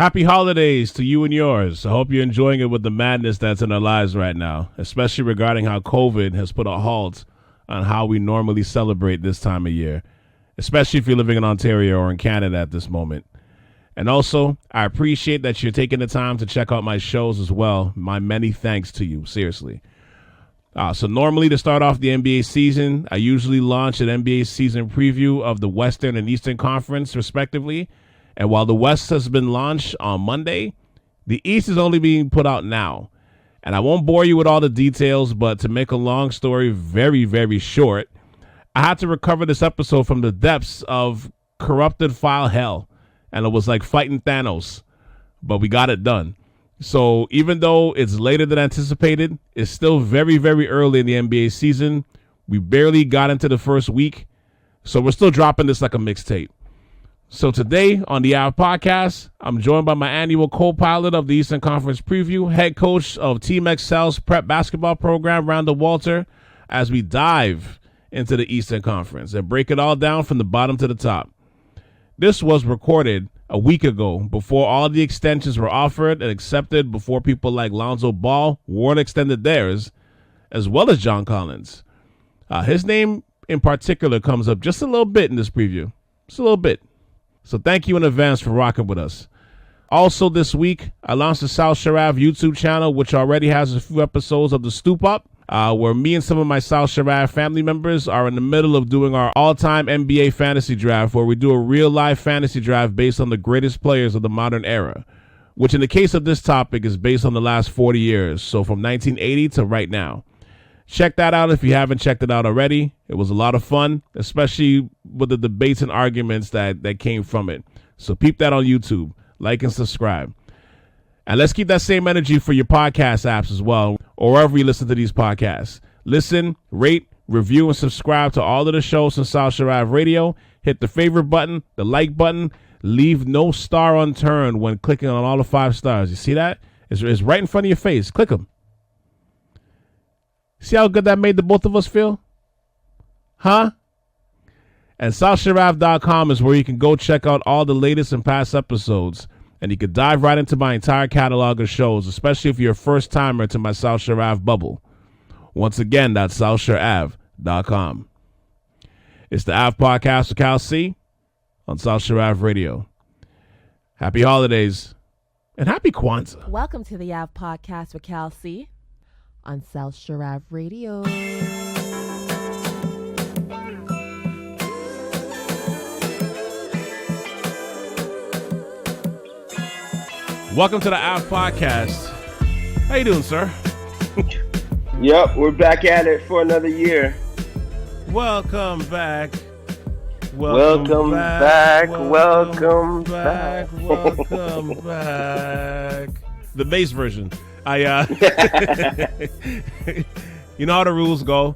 Happy holidays to you and yours. I hope you're enjoying it with the madness that's in our lives right now, especially regarding how COVID has put a halt on how we normally celebrate this time of year, especially if you're living in Ontario or in Canada at this moment. And also, I appreciate that you're taking the time to check out my shows as well. My many thanks to you, seriously. So normally to start off the NBA season, I usually launch an NBA season preview of the Western and Eastern Conference, respectively. And while the West has been launched on Monday, the East is only being put out now. And I won't bore you with all the details, but to make a long story very, very short, I had to recover this episode from the depths of corrupted file hell. And it was like fighting Thanos, but we got it done. So even though it's later than anticipated, it's still very, very early in the NBA season. We barely got into the first week, so we're still dropping this like a mixtape. So today on the Ave Podcast, I'm joined by my annual co-pilot of the Eastern Conference Preview, head coach of Team Excel's prep basketball program, Randall, as we dive into the Eastern Conference and break it all down from the bottom to the top. This was recorded a week ago before all the extensions were offered and accepted, before people like Lonzo Ball weren't extended theirs, as well as John Collins. His name in particular comes up just a little bit in this preview, just a little bit. So thank you in advance for rocking with us. Also this week, I launched the South Shore Ave YouTube channel, which already has a few episodes of the Stoop Up, where me and some of my South Shore Ave family members are in the middle of doing our all-time NBA fantasy draft, where we do a real-life fantasy draft based on the greatest players of the modern era, which in the case of this topic is based on the last 40 years, so from 1980 to right now. Check that out if you haven't checked it out already. It was a lot of fun, especially with the debates and arguments that came from it. So peep that on YouTube. Like and subscribe. And let's keep that same energy for your podcast apps as well, or wherever you listen to these podcasts. Listen, rate, review, and subscribe to all of the shows on South Shore Ave Radio. Hit the favorite button, the like button. Leave no star unturned when clicking on all the 5 stars. You see that? It's right in front of your face. Click them. See how good that made the both of us feel? Huh? And SouthShoreAve.com is where you can go check out all the latest and past episodes. And you can dive right into my entire catalog of shows, especially if you're a first-timer to my South Shore Ave bubble. Once again, that's SouthShoreAve.com. It's the Ave Podcast with Cal C on South Shore Ave Radio. Happy holidays and happy Kwanzaa. Welcome to the Ave Podcast with Cal C on South Shore Ave Radio. Welcome to the Ave Podcast. How you doing, sir? Yep, we're back at it for another year. Welcome back. Welcome back. Welcome back. The bass version. You know how the rules go.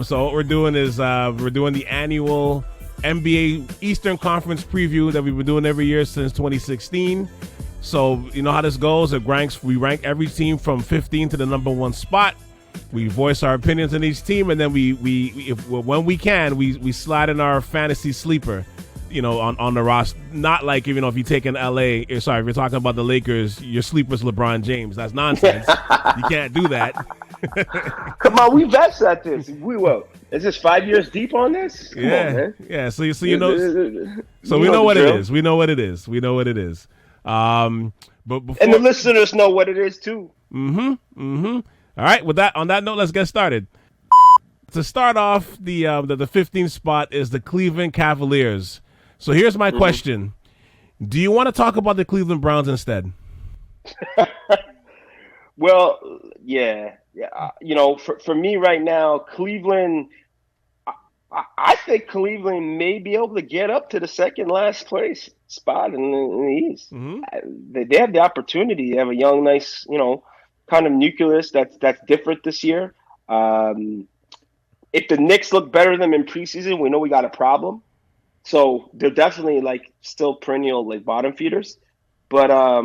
So what we're doing is we're doing the annual NBA Eastern Conference preview that we've been doing every year since 2016. So you know how this goes. We rank every team from 15 to the number 1 spot. We voice our opinions on each team, and then when we can, we slide in our fantasy sleeper, on the roster. Not like, if you take in LA, if you're talking about the Lakers, your sleeper's LeBron James. That's nonsense. You can't do that. Come on, we vets at this. Is this 5 years deep on this? Come on, man. Yeah. So we know what it is. We know what it is. But before, and the listeners know what it is too. All right. On that note, let's get started. To start off, the 15th spot is the Cleveland Cavaliers. So here's my question: do you want to talk about the Cleveland Browns instead? Well, yeah. For me right now, Cleveland. I think Cleveland may be able to get up to the second last place spot in the East. They have the opportunity. They have a young, nice, kind of nucleus that's different this year. If the Knicks look better than them in preseason, we know we got a problem. So they're definitely still perennial bottom feeders. But I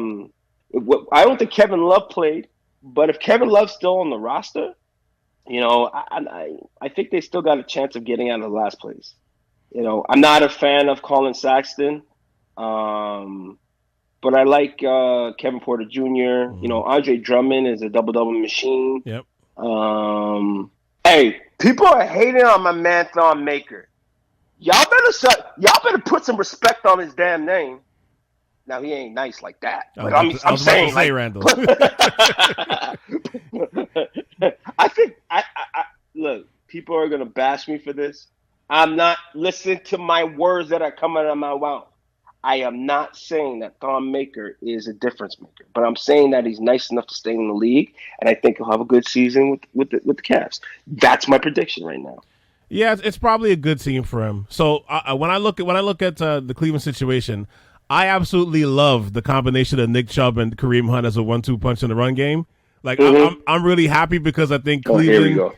don't think Kevin Love played. But if Kevin Love's still on the roster, I think they still got a chance of getting out of the last place. I'm not a fan of Colin Sexton. but I like Kevin Porter Jr. You know, Andre Drummond is a double machine. Yep. Hey, people are hating on my man Thon Maker. Y'all better put some respect on his damn name. Now he ain't nice like that. But I'm saying, like, Randall. I think I look. People are gonna bash me for this. I'm not listening to my words that are coming out of my mouth. I am not saying that Thon Maker is a difference maker, but I'm saying that he's nice enough to stay in the league, and I think he'll have a good season with the Cavs. That's my prediction right now. Yeah, it's probably a good team for him. So when I look at the Cleveland situation, I absolutely love the combination of Nick Chubb and Kareem Hunt as a 1-2 punch in the run game. Like I'm really happy because I think Cleveland. Here we go.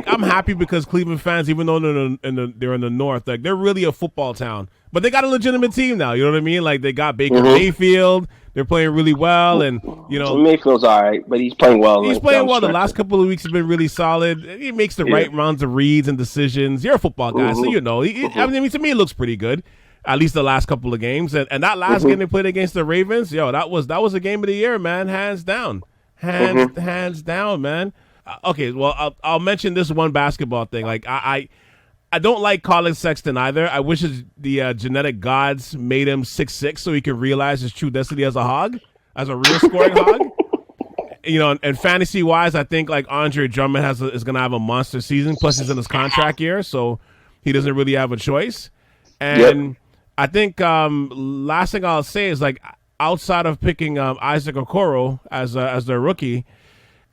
I'm happy because Cleveland fans, even though they're in the north, like they're really a football town. But they got a legitimate team now. You know what I mean? Like they got Baker Mayfield. They're playing really well, and you know Mayfield's all right, but he's playing well. He's playing well. The last couple of weeks have been really solid. He makes the right rounds of reads and decisions. You're a football guy, so you know. I mean, to me, it looks pretty good. At least the last couple of games, and that last game they played against the Ravens, that was a game of the year, man, hands down, hands down, man. Okay, well, I'll mention this one basketball thing. Like I don't like Colin Sexton either. I wish the genetic gods made him 6'6" so he could realize his true destiny as a hog, as a real scoring hog. You know, and fantasy wise, I think like Andre Drummond is going to have a monster season. Plus, he's in his contract year, so he doesn't really have a choice. And I think last thing I'll say is like outside of picking Isaac Okoro as their rookie,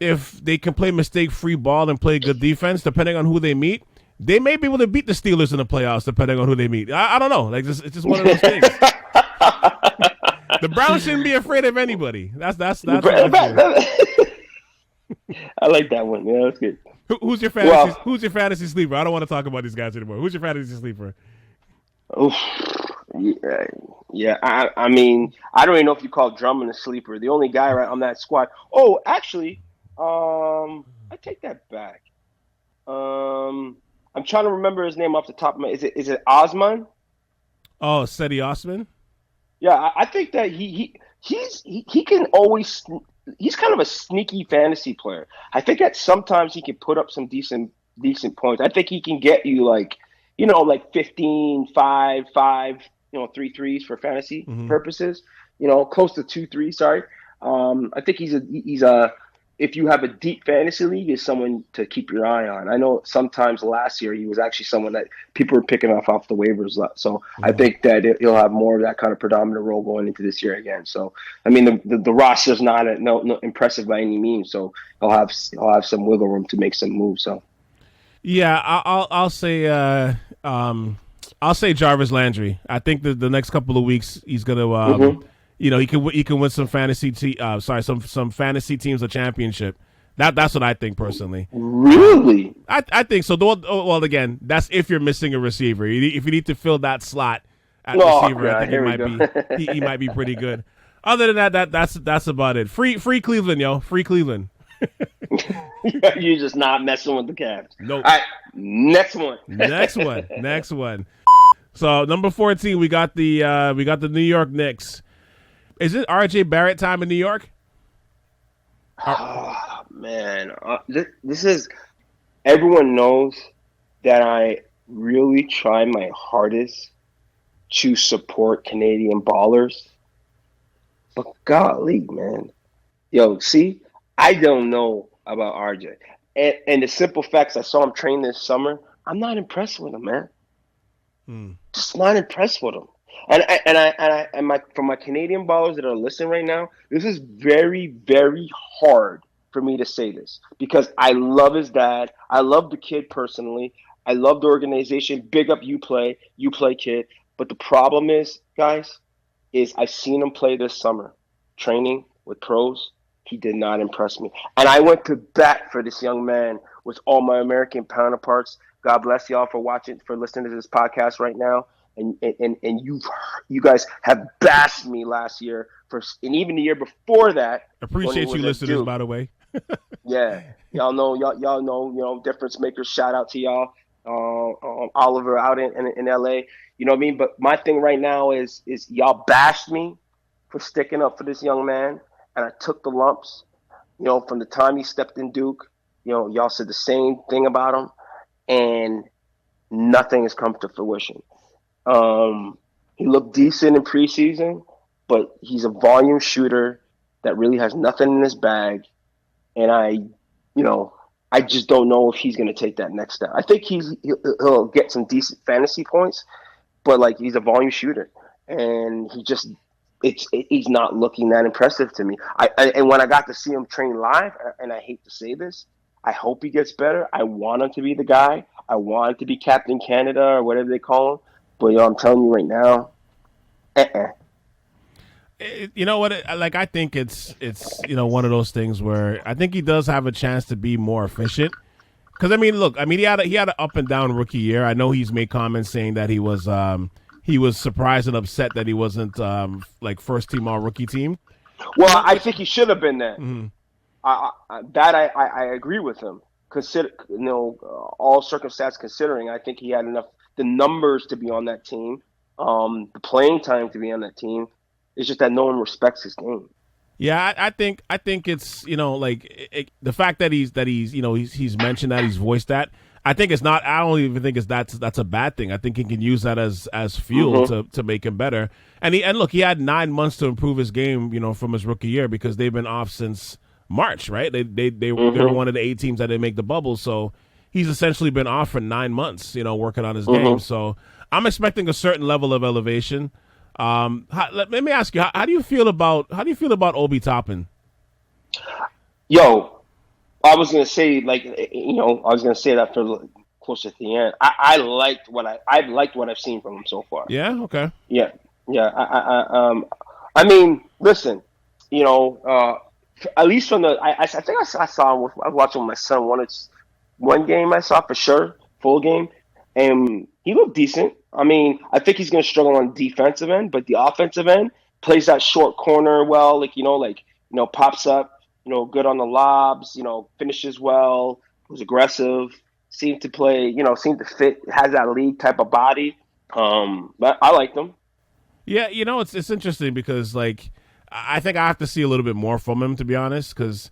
if they can play mistake-free ball and play good defense, depending on who they meet, they may be able to beat the Steelers in the playoffs, depending on who they meet. I don't know. Like it's just one of those things. The Browns shouldn't be afraid of anybody. That's what I like that one. Yeah, that's good. Who's your fantasy sleeper? I don't want to talk about these guys anymore. Who's your fantasy sleeper? Oof. Yeah. I mean, I don't even know if you call Drummond a sleeper. The only guy right on that squad. Oh, actually, I take that back. I'm trying to remember his name off the top of my. Is it Osman? Oh, Seti Osman. Yeah, I think that he can always. He's kind of a sneaky fantasy player. I think that sometimes he can put up some decent points. I think he can get you like 15, 5, 3 threes for fantasy purposes. Close to 2 3s. Sorry. I think he's a if you have a deep fantasy league, is someone to keep your eye on. I know sometimes last year he was actually someone that people were picking off the waivers. So I think that he'll have more of that kind of predominant role going into this year again. So I mean the roster's not no impressive by any means. So he'll have some wiggle room to make some moves. So yeah, I'll say Jarvis Landry. I think the next couple of weeks he's gonna. He can win some fantasy some fantasy teams a championship. That's what I think personally. Really? I think so. Well, again, that's if you're missing a receiver. If you need to fill that slot at receiver, I think he might be pretty good. Other than that's about it. Free Cleveland, yo. Free Cleveland. You're just not messing with the Cavs. Nope. All right, next one. Next one. So number 14, we got the New York Knicks. Is it R.J. Barrett time in New York? Oh, man. This is – everyone knows that I really try my hardest to support Canadian ballers. But golly, man. Yo, see, I don't know about R.J. And the simple facts, I saw him train this summer. I'm not impressed with him, man. Just not impressed with him. And from my Canadian ballers that are listening right now, this is very, very hard for me to say this because I love his dad. I love the kid personally. I love the organization. Big up you play kid. But the problem is, guys, I've seen him play this summer, training with pros. He did not impress me. And I went to bat for this young man with all my American counterparts. God bless y'all for listening to this podcast right now. And you guys have bashed me last year and even the year before that. Appreciate you listeners, by the way. Yeah, y'all know, difference makers. Shout out to y'all. Oliver out in LA. You know what I mean? But my thing right now is y'all bashed me for sticking up for this young man, and I took the lumps. You know, from the time he stepped in Duke, you know, y'all said the same thing about him, and nothing has come to fruition. He looked decent in preseason, but he's a volume shooter that really has nothing in his bag, and I just don't know if he's going to take that next step. I think he'll get some decent fantasy points, but like he's a volume shooter, and he's not looking that impressive to me. And when I got to see him train live, and I hate to say this, I hope he gets better. I want him to be the guy. I want him to be Captain Canada or whatever they call him. But I'm telling you right now, You know what? I think it's one of those things where I think he does have a chance to be more efficient. Because he had an up and down rookie year. I know he's made comments saying that he was surprised and upset that he wasn't first team all rookie team. Well, I think he should have been that. Mm-hmm. I agree with him. Consider all circumstances considering, I think he had enough the numbers to be on that team, the playing time to be on that team. It's just that no one respects his game. Yeah, I think it's the fact that he's mentioned that, he's voiced that. I think it's not. I don't even think that's a bad thing. I think he can use that as fuel to make him better. And he had 9 months to improve his game, from his rookie year, because they've been off since March, right? They were one of the 8 teams that didn't make the bubble, so he's essentially been off for 9 months, working on his game. So I'm expecting a certain level of elevation. Let me ask you, how do you feel about Obi Toppin? Yo, I was gonna say that for closer to the end. I liked what I've seen from him so far. Yeah. Okay. Yeah. I mean, listen, at least from I think I saw him. I was watching with my son one game I saw for sure, full game, and he looked decent. I mean, I think he's going to struggle on the defensive end, but the offensive end plays that short corner well, pops up, good on the lobs, finishes well, was aggressive, seemed to fit, has that league type of body. But I liked him. Yeah, it's interesting because I think I have to see a little bit more from him, to be honest, because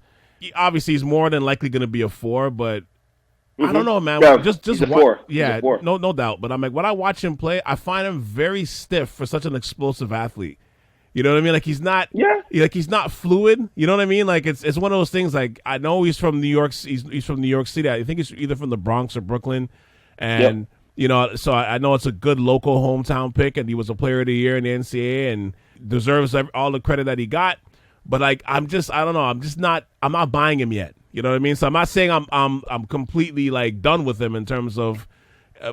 obviously he's more than likely going to be a 4, but I don't know, man. No, just he's a 4. Yeah, he's a 4. No doubt. But I'm when I watch him play, I find him very stiff for such an explosive athlete. You know what I mean? He's not. Yeah. He's not fluid. You know what I mean? It's one of those things. I know he's from New York. He's from New York City. I think he's either from the Bronx or Brooklyn, and so I know it's a good local hometown pick, and he was a Player of the Year in the NCAA and deserves all the credit that he got. But I don't know. I'm not buying him yet. You know what I mean? So I'm not saying I'm completely done with him in terms of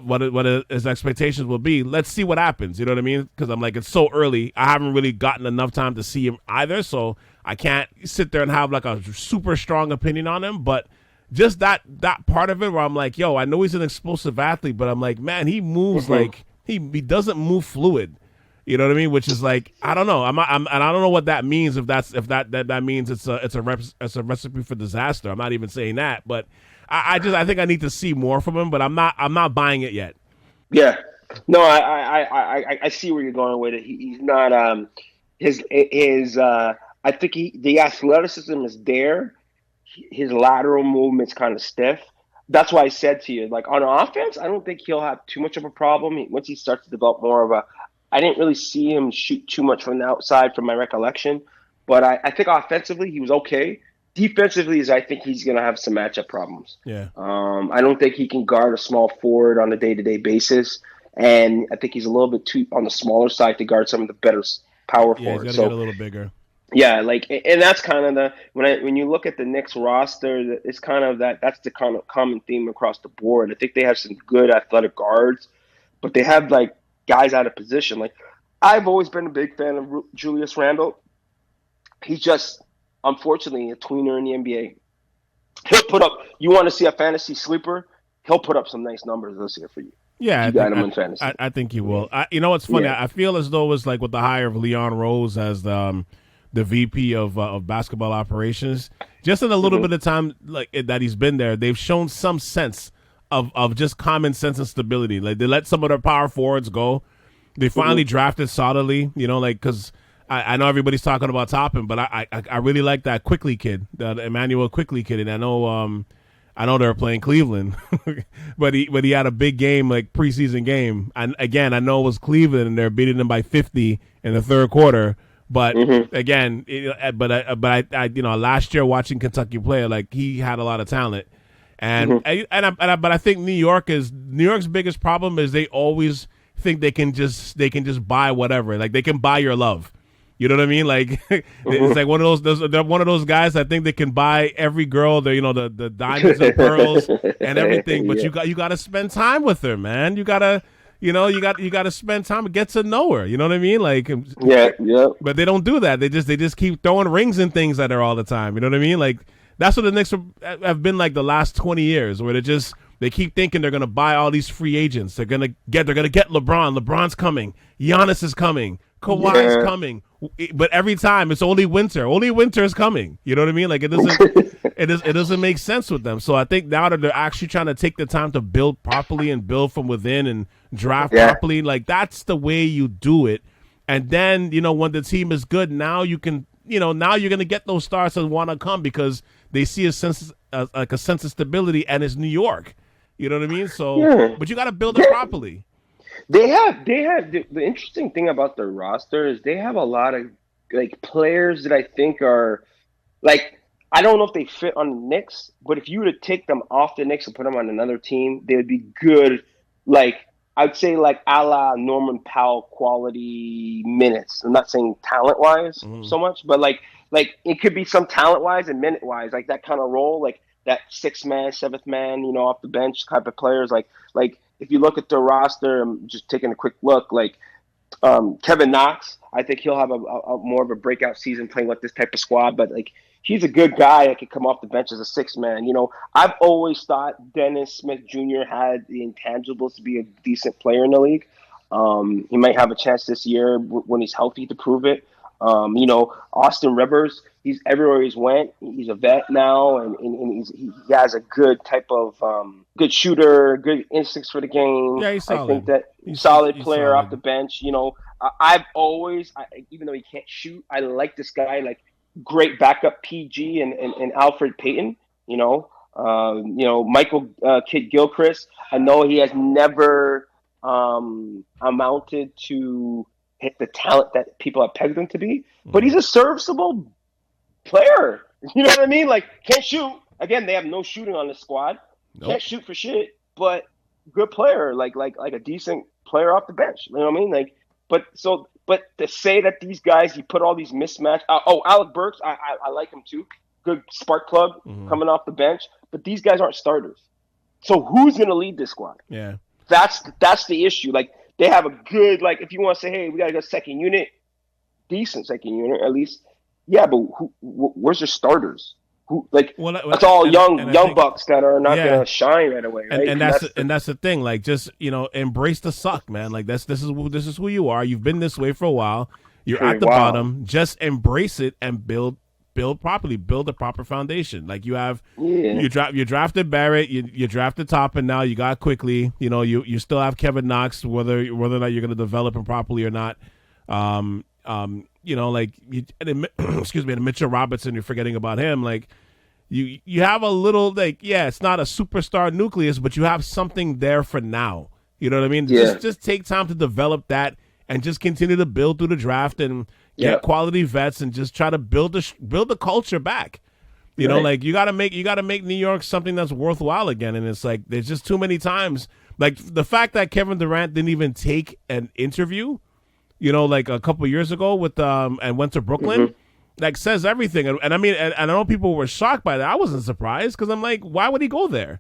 what his expectations will be. Let's see what happens. You know what I mean? Because I'm it's so early. I haven't really gotten enough time to see him either, so I can't sit there and have a super strong opinion on him. But just that part of it where I'm yo, I know he's an explosive athlete, but I'm man, he moves he doesn't move fluid. You know what I mean? Which is I don't know. And I don't know what that means. If that means it's a recipe for disaster. I'm not even saying that, but I think I need to see more from him. But I'm not buying it yet. Yeah, no, I see where you're going with it. He's not I think the athleticism is there. His lateral movement's kind of stiff. That's why I said to you, on offense, I don't think he'll have too much of a problem once he starts to develop more of a. I didn't really see him shoot too much from the outside from my recollection, but I think offensively he was okay. Defensively, I think he's going to have some matchup problems. Yeah. I don't think he can guard a small forward on a day-to-day basis, and I think he's a little bit too on the smaller side to guard some of the better power forwards. He's got to get a little bigger. Yeah, and that's kind of when you look at the Knicks roster, it's kind of that's the kind of common theme across the board. I think they have some good athletic guards, but they have guys out of position. I've always been a big fan of Julius Randall. He's just, unfortunately, a tweener in the NBA. He'll put up. You want to see a fantasy sleeper? He'll put up some nice numbers this year for you. Yeah, you got him in fantasy. I think he will. You know what's funny? Yeah. I feel as though it's with the hire of Leon Rose as the VP of basketball operations. Just in a little bit of time that he's been there, they've shown some sense of just common sense and stability. Like they let some of their power forwards go. They finally drafted solidly, because I know everybody's talking about Toppin, but I really like that Quickly kid, that Emmanuel Quickly kid, and I know they're playing Cleveland, but he had a big game, like preseason game. And again, I know it was Cleveland, and they're beating them by 50 in the third quarter. But again, I last year watching Kentucky play, like he had a lot of talent, but I think New York's biggest problem is they always think they can just buy whatever, like they can buy your love. You know what I mean? Like it's like one of those guys that think they can buy every girl, the diamonds and pearls and everything. But you got to spend time with her, man. You gotta spend time and get to know her. You know what I mean? Like yeah. But they don't do that. They just keep throwing rings and things at her all the time. You know what I mean? Like that's what the Knicks have been like the last 20 years, where they keep thinking they're gonna buy all these free agents. They're gonna get LeBron. LeBron's coming. Giannis is coming. Kawhi's coming. But every time it's only winter. Only winter is coming. You know what I mean? Like it doesn't make sense with them. So I think now that they're actually trying to take the time to build properly and build from within and draft properly, like that's the way you do it. And then, when the team is good, now you can, now you're gonna get those stars that want to come because they see a sense of stability, and it's New York. You know what I mean? So, but you got to build it properly. They have the interesting thing about their roster is they have a lot of like players that I think are like, I don't know if they fit on the Knicks, but if you were to take them off the Knicks and put them on another team, they would be good. Like I'd say like a la Norman Powell quality minutes. I'm not saying talent wise so much, but like it could be some talent wise and minute wise, like that kind of role, like that 6th man, 7th man, off the bench type of players. Like if you look at the roster, I'm just taking a quick look, like Kevin Knox, I think he'll have a more of a breakout season playing with this type of squad, but like he's a good guy that could come off the bench as a 6th man. I've always thought Dennis Smith Jr. had the intangibles to be a decent player in the league. He might have a chance this year when he's healthy to prove it. Austin Rivers, he's everywhere he's went. He's a vet now, and he has a good type of good shooter, good instincts for the game. Yeah, he's solid. I think that he's solid player off the bench. I've always, even though he can't shoot, I like this guy. Like great backup PG and Alfred Payton. Michael Kidd Gilchrist. I know he has never amounted to hit the talent that people have pegged him to be, but he's a serviceable player. You know what I mean? Like can't shoot. Again, they have no shooting on the squad. Nope. Can't shoot for shit, but good player, like a decent player off the bench. You know what I mean? Like, but to say that these guys, you put all these mismatch. Alec Burks, I like him too. Good spark plug coming off the bench, but these guys aren't starters. So who's gonna lead this squad? Yeah, that's the issue. Like. They have a good, like, if you want to say, hey, we got to go second unit, decent second unit at least. Yeah, but where's your starters? That's all young bucks that are not going to shine right away, right? And that's the thing. Like, just embrace the suck, man. Like this is who you are. You've been this way for a while. You're at the bottom. Just embrace it and build properly. Build a proper foundation. Like you have, you drafted Barrett, you drafted Toppin. Now you got Quickly. You still have Kevin Knox. Whether or not you're going to develop him properly or not. Excuse me, and Mitchell Robertson. You're forgetting about him. Like you have a little it's not a superstar nucleus, but you have something there for now. You know what I mean? Yeah. Just take time to develop that and just continue to build through the draft and. Get quality vets and just try to build the culture back. You know, like you gotta make New York something that's worthwhile again. And it's like there's just too many times. Like the fact that Kevin Durant didn't even take an interview, like a couple years ago with and went to Brooklyn, like says everything. And I mean, and I know people were shocked by that. I wasn't surprised because I'm like, why would he go there?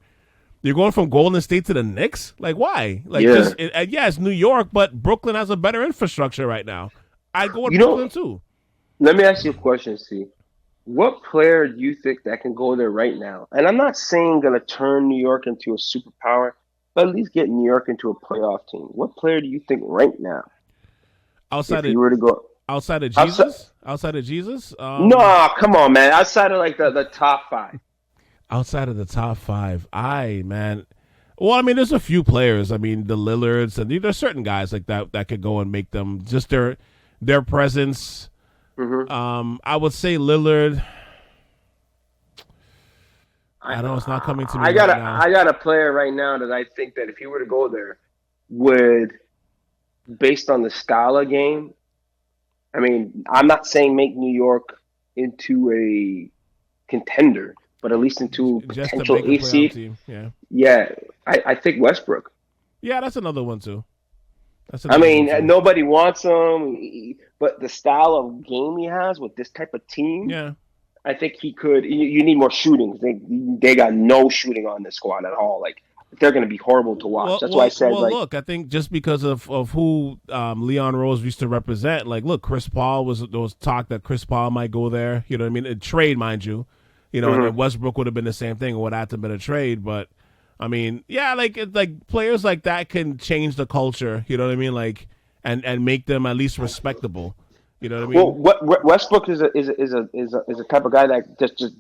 You're going from Golden State to the Knicks? Like why? Like it's New York, but Brooklyn has a better infrastructure right now. I go with Brooklyn too. Let me ask you a question, C. What player do you think that can go there right now? And I'm not saying going to turn New York into a superpower, but at least get New York into a playoff team. What player do you think right now? Outside of Jesus? Outside of Jesus? No, come on, man. outside of like the top 5. Outside of the top 5, Well, I mean, there's a few players. I mean, the Lillards, and there's certain guys like that could go and make them just their presence. I would say Lillard. I know it's not coming to me. I got a player right now that I think that if he were to go there, would, based on the style of game. I mean, I'm not saying make New York into a contender, but at least into a just potential to make a eighth seed. team. Yeah. Yeah, I think Westbrook. Yeah, that's another one too. I mean, nobody wants him, but the style of game he has with this type of team, yeah, I think he could. You need more shooting. They got no shooting on this squad at all. Like, they're going to be horrible to watch. That's why I said, look, I think just because of who Leon Rose used to represent, like, look, Chris Paul there was talk that Chris Paul might go there. You know what I mean? A trade, mind you. You know, and Westbrook would have been the same thing. It would have to have been a trade, but I mean, yeah, like players like that can change the culture. You know what I mean? Like, and make them at least respectable. You know what I mean? Well, Westbrook is a type of guy that just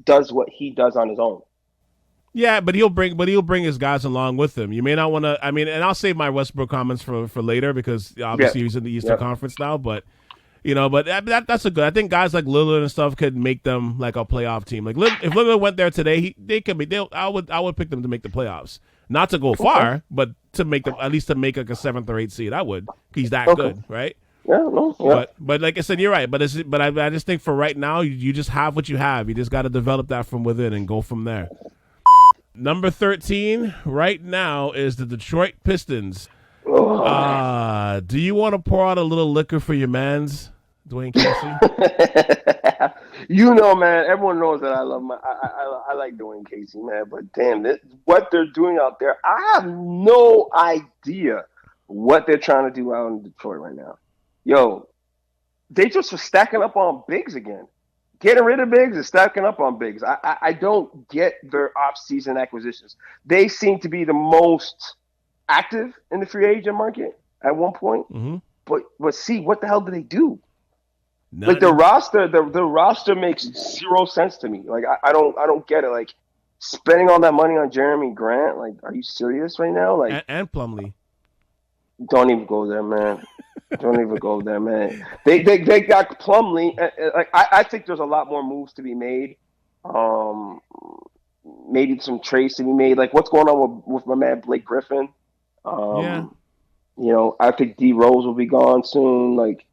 does what he does on his own. Yeah, but he'll bring his guys along with him. You may not want to. I mean, and I'll save my Westbrook comments for later because obviously he's in the Eastern Conference now. But you know, but that's a good. I think guys like Lillard and stuff could make them like a playoff team. Like if Lillard went there today, they could be. I would pick them to make the playoffs, not to go far, but to make them at least to make like a 7th or 8th seed. I would. He's that good, right? Yeah, no, yeah. But like I said, you're right. But I just think for right now, you just have what you have. You just got to develop that from within and go from there. Number 13 right now is the Detroit Pistons. Do you want to pour out a little liquor for your mans, Dwayne Casey? You know, man, everyone knows that I love I like Dwayne Casey, man. But damn, what they're doing out there, I have no idea what they're trying to do out in Detroit right now. Yo, they just were stacking up on bigs again. Getting rid of bigs and stacking up on bigs. I don't get their off-season acquisitions. They seem to be the most active in the free agent market at one point. Mm-hmm. But see, what the hell do they do? Like the roster makes zero sense to me. Like I don't get it. Like spending all that money on Jeremy Grant. Like, are you serious right now? Like and Plumlee. Don't even go there, man. Don't even go there, man. They got Plumlee. Like I think there's a lot more moves to be made. Maybe some trades to be made. Like what's going on with my man Blake Griffin? Yeah. You know, I think D Rose will be gone soon. Like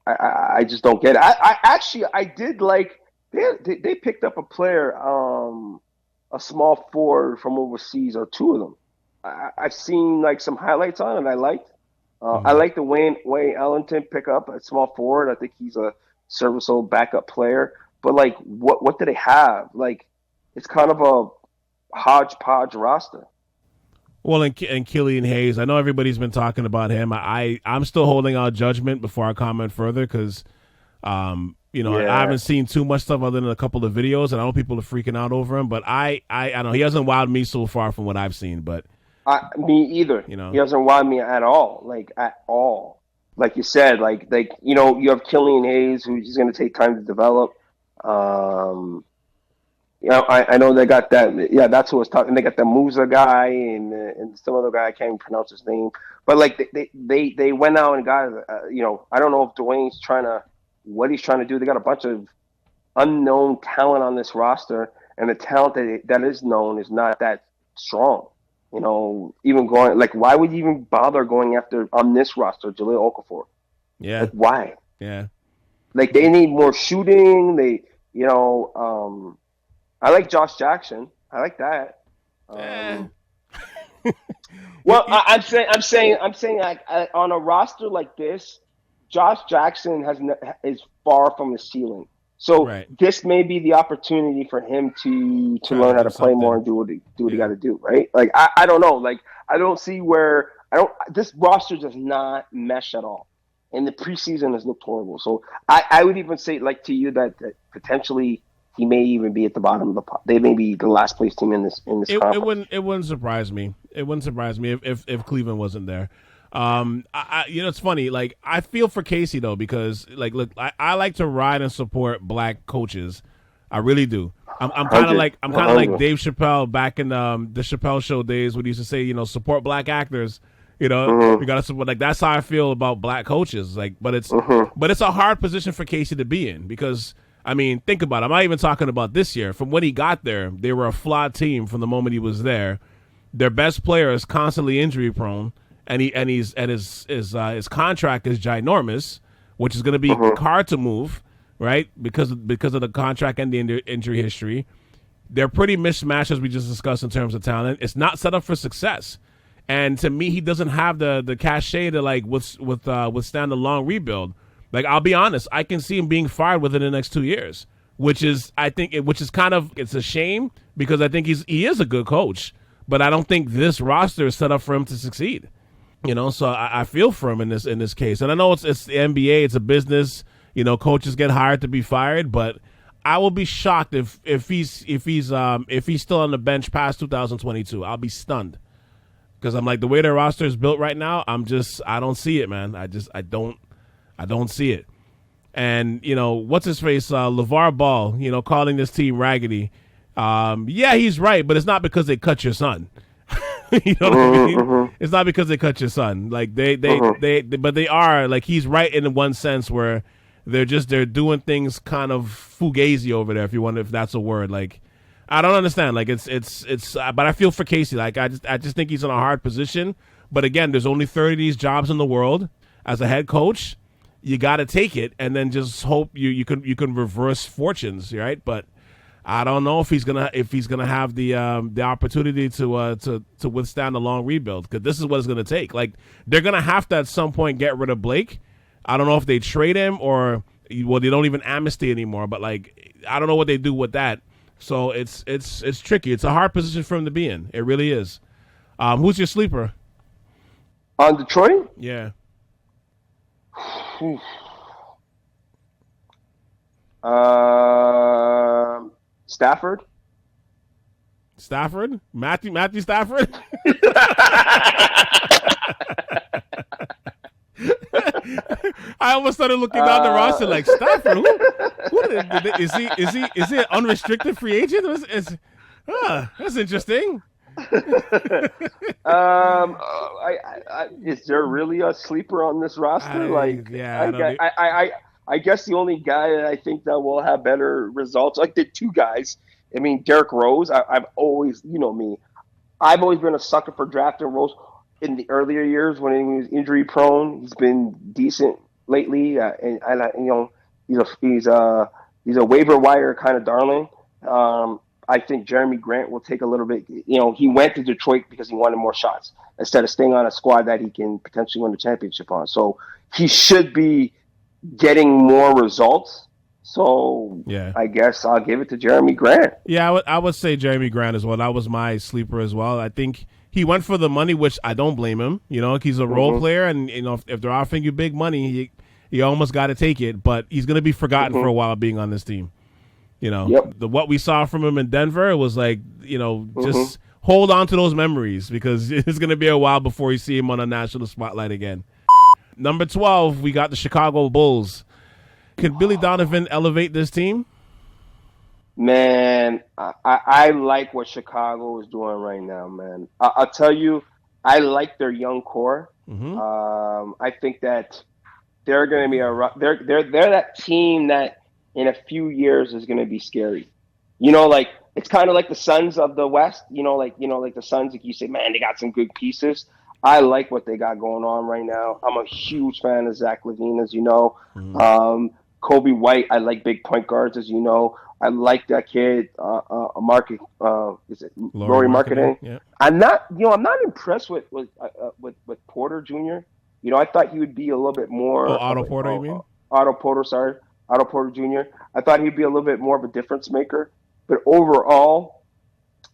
I just don't get it. I did like they picked up a player, a small forward from overseas, or two of them. I've seen like some highlights on it, and I liked. I like the Wayne Ellington pickup at small forward. I think he's a serviceable backup player. But like, what do they have? Like, it's kind of a hodgepodge roster. Well, and Killian Hayes, I know everybody's been talking about him. I'm still holding out judgment before I comment further because, I haven't seen too much stuff other than a couple of videos, and I know people are freaking out over him. But I know he hasn't wowed me so far from what I've seen. But me either. You know, he doesn't wow me at all. Like at all. Like you said, like you have Killian Hayes, who's going to take time to develop. I know they got that. Yeah, that's who I was talking. They got the Musa guy and some other guy. I can't even pronounce his name. But like they went out and got. I don't know if Dwayne's what he's trying to do. They got a bunch of unknown talent on this roster, and the talent that is known is not that strong. You know, even going like, why would you even bother going after on this roster Jahlil Okafor? Yeah. Like, why? Yeah. Like they need more shooting. I like Josh Jackson. I like that. Well, I'm saying like on a roster like this, Josh Jackson is far from the ceiling. So This may be the opportunity for him to learn how to play more and do what he got to do, right? Like I don't know. Like I don't see where this roster does not mesh at all. And the preseason has looked horrible. So I would even say like to you that potentially he may even be at the bottom of the pot. They may be the last place team in this conference. It wouldn't surprise me. It wouldn't surprise me if Cleveland wasn't there. It's funny. Like I feel for Casey though because like look, I like to ride and support black coaches. I really do. I'm kind of 100. like Dave Chappelle back in the Chappelle Show days when he used to say, support black actors. We got to support. Like that's how I feel about black coaches. Like, but it's a hard position for Casey to be in because I mean, think about it. I'm not even talking about this year. From when he got there, they were a flawed team from the moment he was there. Their best player is constantly injury prone, and his contract is ginormous, which is going to be hard to move, right? Because of the contract and the injury history. They're pretty mismatched as we just discussed in terms of talent. It's not set up for success, and to me, he doesn't have the cachet to like withstand a long rebuild. Like I'll be honest, I can see him being fired within the next 2 years, which is kind of it's a shame because I think he is a good coach. But I don't think this roster is set up for him to succeed. So I feel for him in this case. And I know it's the NBA, it's a business. Coaches get hired to be fired, but I will be shocked if he's still on the bench past 2022. I'll be stunned because I'm like the way their roster is built right now. I don't see it, man. I don't see it. And what's his face, LeVar Ball, calling this team raggedy. Yeah, he's right, but it's not because they cut your son. You know what I mean? It's not because they cut your son. Like but they are like he's right in one sense where they're doing things kind of fugazi over there. If that's a word. Like I don't understand. Like it's but I feel for Casey. Like I just think he's in a hard position. But again, there's only 30 of these jobs in the world as a head coach. You got to take it and then just hope you can reverse fortunes, right? But I don't know if he's gonna have the opportunity to withstand a long rebuild because this is what it's gonna take. Like they're gonna have to at some point get rid of Blake. I don't know if they trade him or they don't even amnesty anymore. But like I don't know what they do with that. So it's tricky. It's a hard position for him to be in. It really is. Who's your sleeper? On Detroit? Yeah. Stafford? Matthew Stafford? I almost started looking down the roster like Stafford. Is he an unrestricted free agent? That's interesting. Is there really a sleeper on this roster? I guess the only guy that I think that will have better results, like the two guys. I mean, Derrick Rose. I've always, me, I've always been a sucker for drafting Rose in the earlier years when he was injury prone. He's been decent lately, he's a waiver wire kind of darling. I think Jeremy Grant will take a little bit. He went to Detroit because he wanted more shots instead of staying on a squad that he can potentially win the championship on. So he should be getting more results. So yeah. I guess I'll give it to Jeremy Grant. Yeah, I would say Jeremy Grant as well. That was my sleeper as well. I think he went for the money, which I don't blame him. He's a role player, and if they're offering you big money, you almost got to take it. But he's going to be forgotten for a while being on this team. What we saw from him in Denver was like, just hold on to those memories because it's going to be a while before you see him on a national spotlight again. Number 12, we got the Chicago Bulls. Could Billy Donovan elevate this team? Man, I like what Chicago is doing right now, man. I'll tell you, I like their young core. I think that they're going to be they're that team that in a few years is going to be scary. It's kind of like the Suns of the West. Like the Suns. Like you say, man, they got some good pieces. I like what they got going on right now. I'm a huge fan of Zach LaVine, as you know. Kobe White, I like big point guards, as you know. I like that kid, Laurie Marketing. Yeah. I'm not impressed with Porter Jr. I thought he would be a little bit more. Otto Porter, you mean? Otto Porter Jr. I thought he'd be a little bit more of a difference maker. But overall,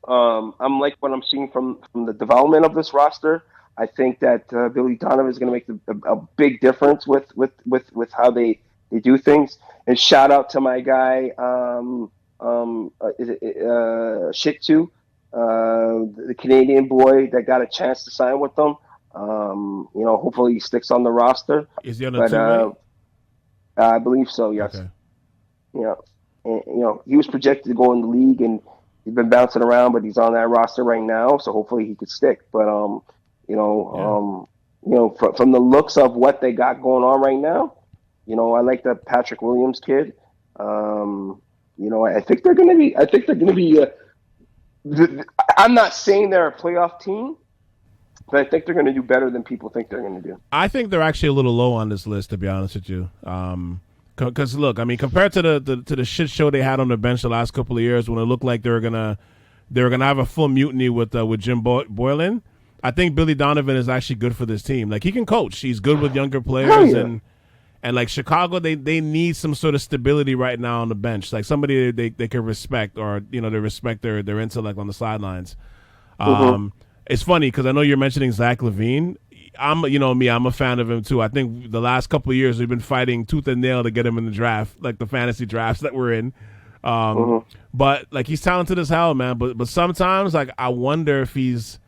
I'm like what I'm seeing from the development of this roster. I think that Billy Donovan is going to make a big difference with how they do things. And shout out to my guy, Shittu, the Canadian boy that got a chance to sign with them. Hopefully he sticks on the roster. Is he on the team? I believe so, yes. Okay. Yeah. And, he was projected to go in the league, and he's been bouncing around, but he's on that roster right now, so hopefully he could stick. But from the looks of what they got going on right now, I like the Patrick Williams kid. I think they're going to be. I think they're going to be. I'm not saying they're a playoff team, but I think they're going to do better than people think they're going to do. I think they're actually a little low on this list, to be honest with you. Because look, I mean, compared to the shit show they had on the bench the last couple of years, when it looked like they were gonna have a full mutiny with Jim Boylan, I think Billy Donovan is actually good for this team. Like, he can coach. He's good with younger players, and like Chicago, they need some sort of stability right now on the bench, like somebody they can respect, or they respect their intellect on the sidelines. It's funny because I know you're mentioning Zach LaVine. I'm a fan of him too. I think the last couple of years we've been fighting tooth and nail to get him in the draft, like the fantasy drafts that we're in. But like, he's talented as hell, man. But sometimes, like, I wonder if he's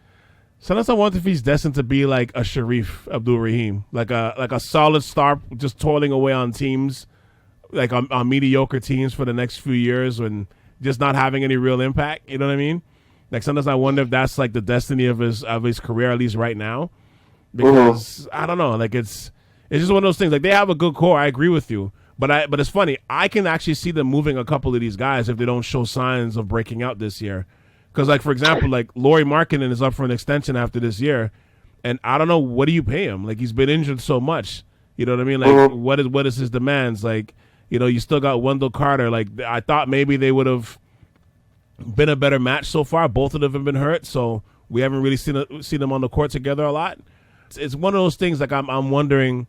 destined to be like a Sharif Abdul-Rahim, like a solid star, just toiling away on teams, like on mediocre teams for the next few years, and just not having any real impact. You know what I mean? Like, sometimes I wonder if that's like the destiny of his career, at least right now. Because I don't know, like, it's just one of those things. Like, they have a good core, I agree with you, but it's funny. I can actually see them moving a couple of these guys if they don't show signs of breaking out this year. Because, like, for example, like Lauri Markkanen is up for an extension after this year, and I don't know, what do you pay him? Like, he's been injured so much. You know what I mean? Like, what is his demands? Like, you still got Wendell Carter. Like, I thought maybe they would have been a better match so far. Both of them have been hurt, so we haven't really seen them on the court together a lot. It's one of those things, like, I'm wondering,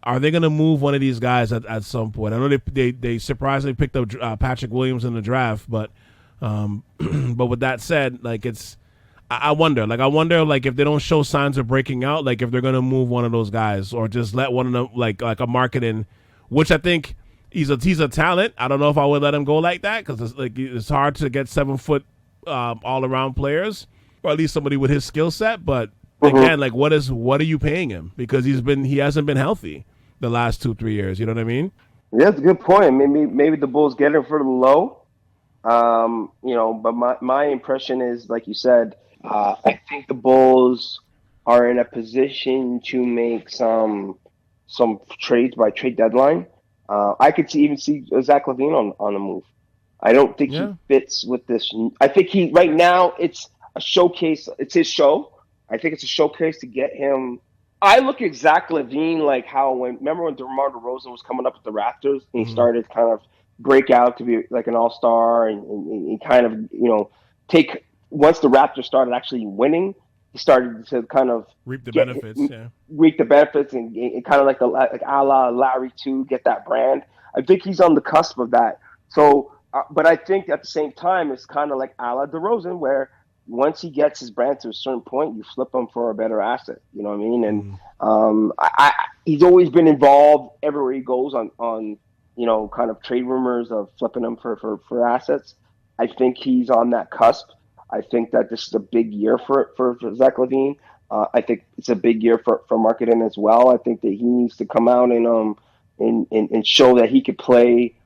are they going to move one of these guys at some point? I know they surprisingly picked up Patrick Williams in the draft, but with that said, like, I wonder if they don't show signs of breaking out, like, if they're going to move one of those guys, or just let one of them, like a Markkanen, which I think he's a talent. I don't know if I would let him go like that, because it's hard to get 7 foot all around players, or at least somebody with his skill set, but. Again, like, what are you paying him? Because he hasn't been healthy the last 2-3 years. You know what I mean? Yeah, that's a good point. Maybe the Bulls get him for the low. But my impression is, like you said, I think the Bulls are in a position to make some trades by trade deadline. I could even see Zach LaVine on the move. I don't think he fits with this. I think right now it's a showcase. It's his show. I think it's a showcase to get him. I look at Zach LaVine like remember when DeMar DeRozan was coming up with the Raptors, and he started kind of break out to be like an all-star, and kind of, take, once the Raptors started actually winning, he started to kind of reap the benefits, and kind of like a la Larry too, get that brand. I think he's on the cusp of that. So, but I think at the same time, it's kind of like a la DeRozan, where once he gets his brand to a certain point, you flip him for a better asset. You know what I mean? And he's always been involved everywhere he goes on kind of trade rumors of flipping him for assets. I think he's on that cusp. I think that this is a big year for Zach LaVine. I think it's a big year for Markkanen as well. I think that he needs to come out and show that he could play,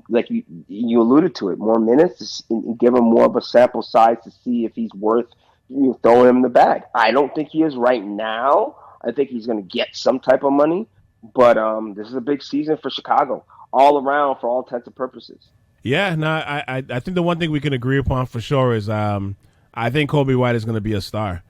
like you alluded to it, more minutes, and give him more of a sample size to see if he's worth throwing him in the bag. I don't think he is right now. I think he's going to get some type of money, but this is a big season for Chicago, all around, for all intents and purposes. Yeah, no, I think the one thing we can agree upon for sure is I think Kobe White is going to be a star.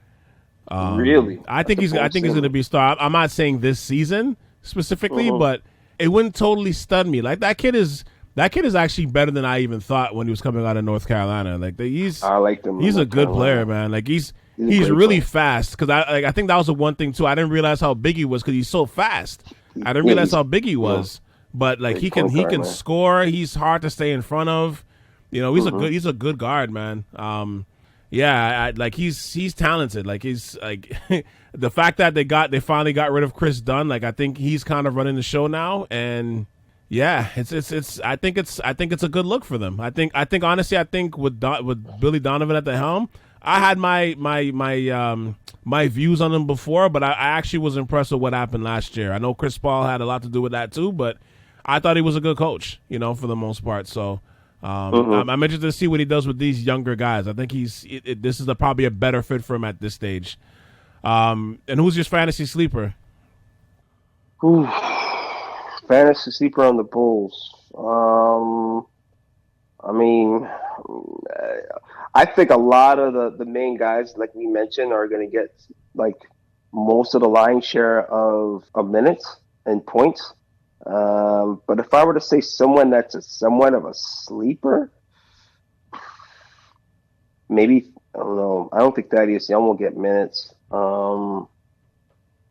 Really? I think he's going to be a star. I'm not saying this season specifically, but it wouldn't totally stun me. Like, that kid is actually better than I even thought when he was coming out of North Carolina. Like, I liked him. He's a good player, man. Like, he's really fast. Because I think that was the one thing too. I didn't realize how big he was because he's so fast. I didn't realize how big he was. But like, he can score. He's hard to stay in front of. He's a good guard, man. He's talented. Like, he's like the fact that they finally got rid of Chris Dunn. Like, I think he's kind of running the show now, and yeah, it's. I think it's a good look for them. I think honestly, with Billy Donovan at the helm, I had my views on him before, but I actually was impressed with what happened last year. I know Chris Paul had a lot to do with that too, but I thought he was a good coach, for the most part. So I'm interested to see what he does with these younger guys. I think this is probably a better fit for him at this stage. And who's your fantasy sleeper? Ooh, fantasy sleeper on the Bulls. I mean, I think a lot of the main guys, like we mentioned, are going to get like most of the lion's share of minutes and points. But if I were to say someone that's somewhat of a sleeper, maybe, I don't know. I don't think Thaddeus Young will get minutes.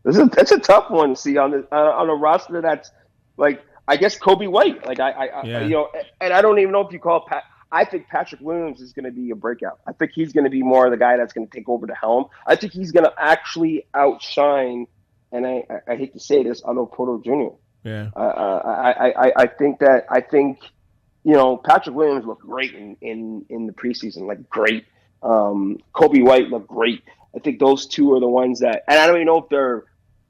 That's a tough one to see on a roster that's like, I guess Kobe White. Like and I don't even know if you call Pat. I think Patrick Williams is going to be a breakout. I think he's going to be more of the guy that's going to take over the helm. I think he's going to actually outshine, and I hate to say this, Otto Porter Jr. Yeah. I think Patrick Williams looked great in the preseason, like great. Kobe White looked great. I think those two are the ones that, and I don't even know if they're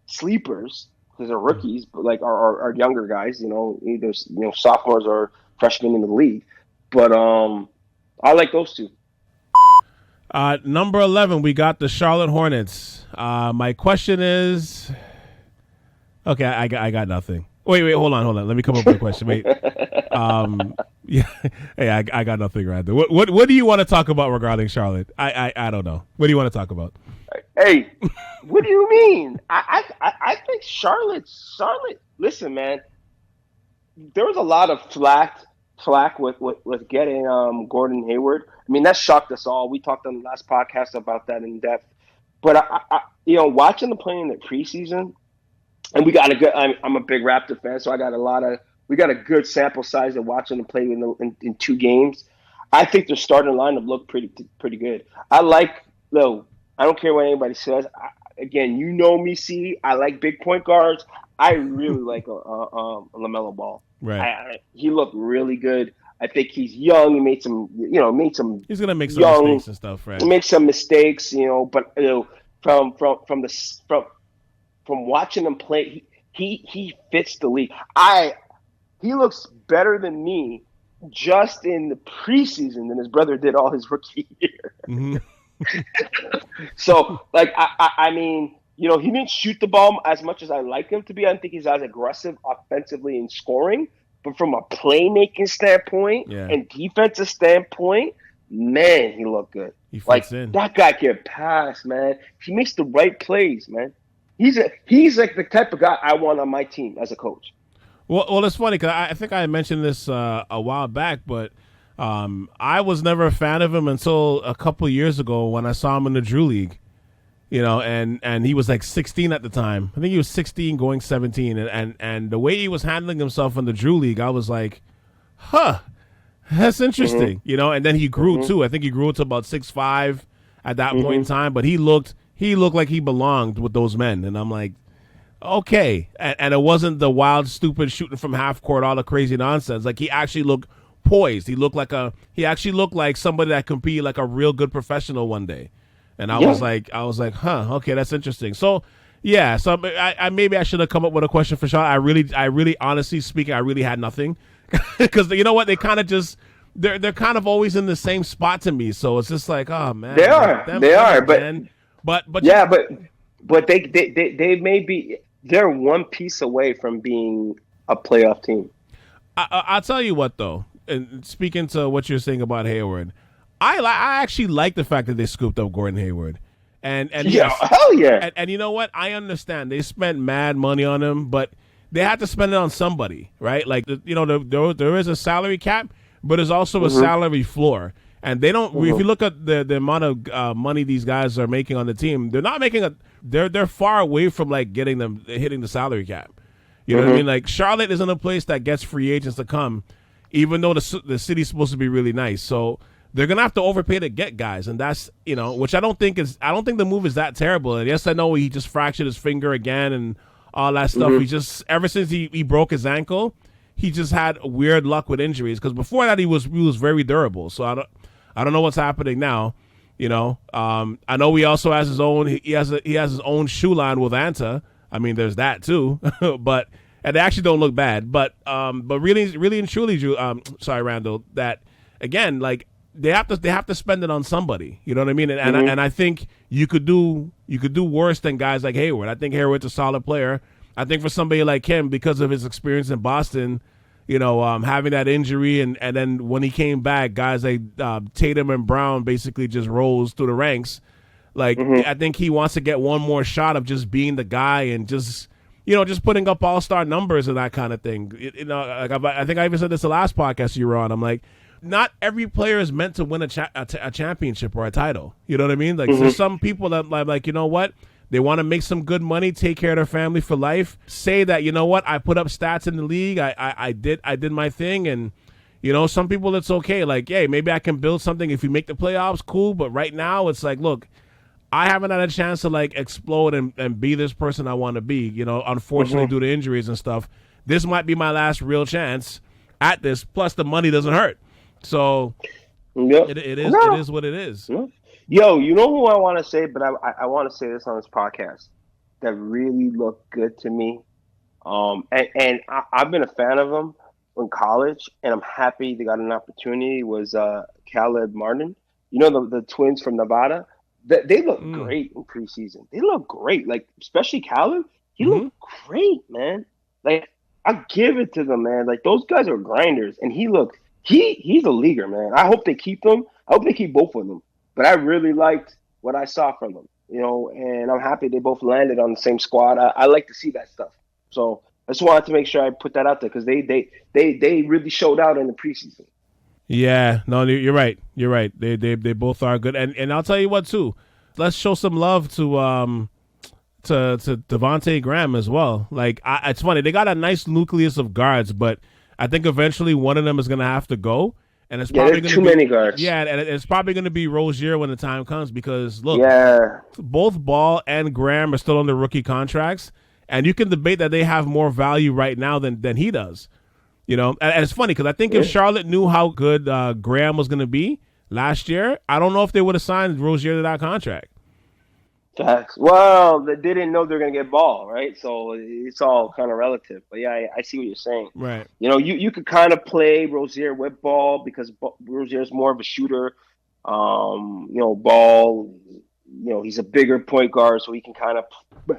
sleepers because they're rookies, but like are younger guys, either sophomores or freshmen in the league. But I like those two. Number 11, we got the Charlotte Hornets. My question is, okay, I got nothing. Wait, hold on. Let me come up with a question. Wait, yeah, hey, I got nothing, Randall. What do you want to talk about regarding Charlotte? I don't know. What do you want to talk about? Hey, what do you mean? I think Charlotte. Listen, man, there was a lot of flack with getting Gordon Hayward. I mean, that shocked us all. We talked on the last podcast about that in depth. But I watching them play in the preseason, and we got a good. I'm a big Raptor fan, so we got a good sample size of watching them play in 2 games. I think their starting lineup looked pretty good. I don't care what anybody says. Again, you know me, C. I like big point guards. I really like a LaMelo Ball. Right. He looked really good. I think he's young. He made some. He's gonna make some mistakes and stuff, right? He makes some mistakes, but from watching him play, he fits the league. He looks better than me just in the preseason than his brother did all his rookie year. Mm-hmm. So, like, I mean, he didn't shoot the ball as much as I like him to be. I don't think he's as aggressive offensively in scoring. But from a playmaking standpoint and defensive standpoint, man, he looked good. He fits in. That guy can pass, man. He makes the right plays, man. He's like the type of guy I want on my team as a coach. Well, it's funny because I think I mentioned this a while back, but I was never a fan of him until a couple of years ago when I saw him in the Drew League. And he was like 16 at the time. I think he was 16 going 17. And the way he was handling himself in the Drew League, I was like, that's interesting. Mm-hmm. And then he grew too. I think he grew to about 6'5" at that point in time. But he looked like he belonged with those men. And I'm like, okay. And it wasn't the wild, stupid shooting from half court, all the crazy nonsense. Like, he actually looked poised. He actually looked like somebody that could be like a real good professional one day. And I was like, okay, that's interesting. So, yeah, so I maybe I should have come up with a question for Sean. I really, honestly speaking, I really had nothing, because you know what? They kind of just they're kind of always in the same spot to me. So it's just like, oh man, they are, but they may be, they're one piece away from being a playoff team. I'll tell you what though, and speaking to what you're saying about Hayward. I actually like the fact that they scooped up Gordon Hayward, and yeah, hell yeah. And you know what? I understand they spent mad money on him, but they had to spend it on somebody, right? Like there is a salary cap, but there's also a salary floor, and they don't. If you look at the amount of money these guys are making on the team, they're not making they're far away from like hitting the salary cap. You know what I mean? Like, Charlotte isn't a place that gets free agents to come, even though the city's supposed to be really nice. So they're gonna have to overpay to get guys, and that's which I don't think the move is that terrible. And yes, I know he just fractured his finger again and all that stuff. He just, ever since he broke his ankle, he just had weird luck with injuries. Because before that, he was very durable. So I don't know what's happening now. I know he also has his own. He has his own shoe line with Anta. I mean, there's that too. But and they actually don't look bad. But really, really and truly, Drew, sorry, Randall, that again, like they have to spend it on somebody. You know what I mean? And I think you could do worse than guys like Hayward. I think Hayward's a solid player. I think for somebody like him, because of his experience in Boston, having that injury and then when he came back, guys like Tatum and Brown basically just rose through the ranks. Like I think he wants to get one more shot of just being the guy and just putting up all-star numbers and that kind of thing. I think I even said this the last podcast you were on. I'm like, not every player is meant to win a championship or a title. You know what I mean? Like there's some people that like, you know what? They want to make some good money, take care of their family for life, say that, you know what, I put up stats in the league, I did my thing, and, some people it's okay. Like, hey, maybe I can build something if you make the playoffs, cool, but right now it's like, look, I haven't had a chance to, like, explode and be this person I want to be, unfortunately due to injuries and stuff. This might be my last real chance at this, plus the money doesn't hurt. So it is what it is. Yeah. Yo, you know who I want to say, but I want to say this on this podcast that really looked good to me. And I've been a fan of him in college, and I'm happy they got an opportunity, was Caleb Martin. The twins from Nevada? They look great in preseason. They look great. Like, especially Caleb, he looked great, man. Like, I give it to them, man. Like, those guys are grinders, and he's a leaguer, man. I hope they keep them. I hope they keep both of them. But I really liked what I saw from them, and I'm happy they both landed on the same squad. I like to see that stuff. So I just wanted to make sure I put that out there because they really showed out in the preseason. Yeah, no, you're right. You're right. They both are good. And I'll tell you what too. Let's show some love to Devontae Graham as well. Like it's funny, they got a nice nucleus of guards, but I think eventually one of them is going to have to go. And it's probably too many guards. Yeah, and it's probably going to be Rozier when the time comes because, look, both Ball and Graham are still on their rookie contracts, and you can debate that they have more value right now than he does. And it's funny because I think if Charlotte knew how good Graham was going to be last year, I don't know if they would have signed Rozier to that contract. Facts. Well, they didn't know they're going to get Ball, right? So it's all kind of relative. But yeah, I see what you're saying. Right. You could kind of play Rozier with Ball because Rozier's more of a shooter. Ball, he's a bigger point guard, so he can kind of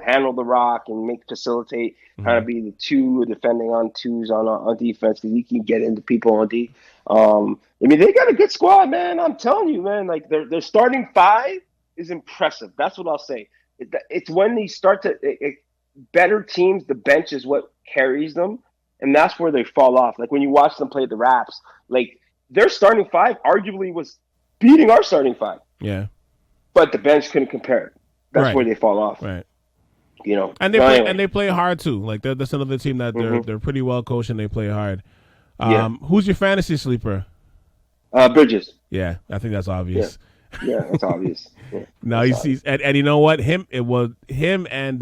handle the rock and facilitate, kind of be the two defending on twos on defense because he can get into people on D. They got a good squad, man. I'm telling you, man. Like their starting five is impressive. That's what I'll say. It's when they start to better teams, the bench is what carries them, and that's where they fall off. Like when you watch them play the Raps, like their starting five arguably was beating our starting five. Yeah, but the bench couldn't compare it. That's where they fall off. Right. And they play hard too. Like that's another team that they're pretty well coached and they play hard. Who's your fantasy sleeper? Bridges. Yeah, I think that's obvious. Yeah, that's obvious. Yeah, no, you see, and you know what? Him and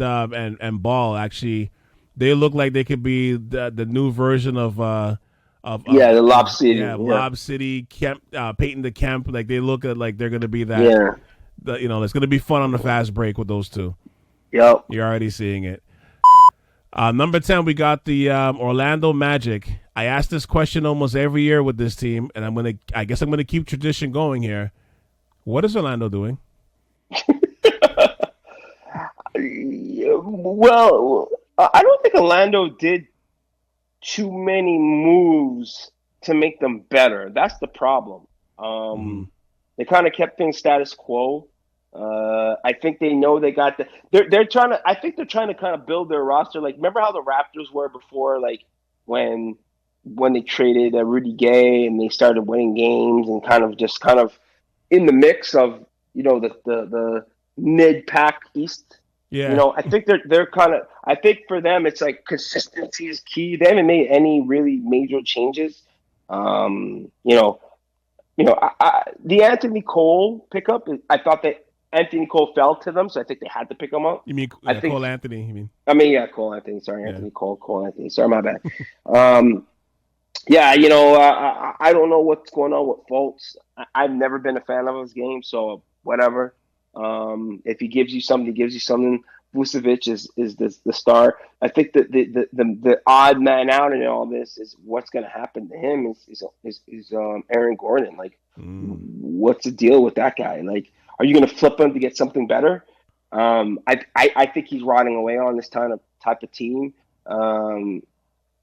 Ball actually, they look like they could be the new version of the Lob City. Lob City, Kemp, Peyton to Kemp. Like they look like they're going to be that. Yeah. It's going to be fun on the fast break with those two. Yep. You're already seeing it. Number 10, we got the Orlando Magic. I ask this question almost every year with this team, and I guess I'm gonna keep tradition going here. What is Orlando doing? Well, I don't think Orlando did too many moves to make them better. That's the problem. They kind of kept things status quo. I think they know they got they're trying to. I think they're trying to kind of build their roster. Like, remember how the Raptors were before? Like when they traded Rudy Gay and they started winning games and kind of in the mix of the mid pack East. Yeah. I think they're kind of. I think for them it's like consistency is key. They haven't made any really major changes. The Anthony Cole pickup. I thought that Anthony Cole fell to them, so I think they had to pick him up. You mean Cole Anthony? You mean? Cole Anthony. Sorry, Anthony Cole. Cole Anthony. Sorry, my bad. I don't know what's going on with Fultz. I've never been a fan of his game, so whatever. If he gives you something, he gives you something. Vucevic is the star. I think that the odd man out in all this is what's going to happen to him is Aaron Gordon. Like, what's the deal with that guy? Like, are you going to flip him to get something better? I think he's rotting away on this type of team. You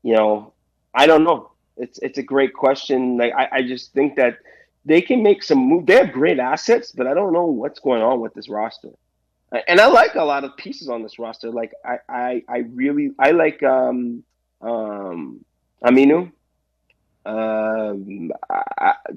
know, I don't know. It's a great question. Like, I just think that they can make some move. They have great assets, but I don't know what's going on with this roster. And I like a lot of pieces on this roster. Like I like Aminu,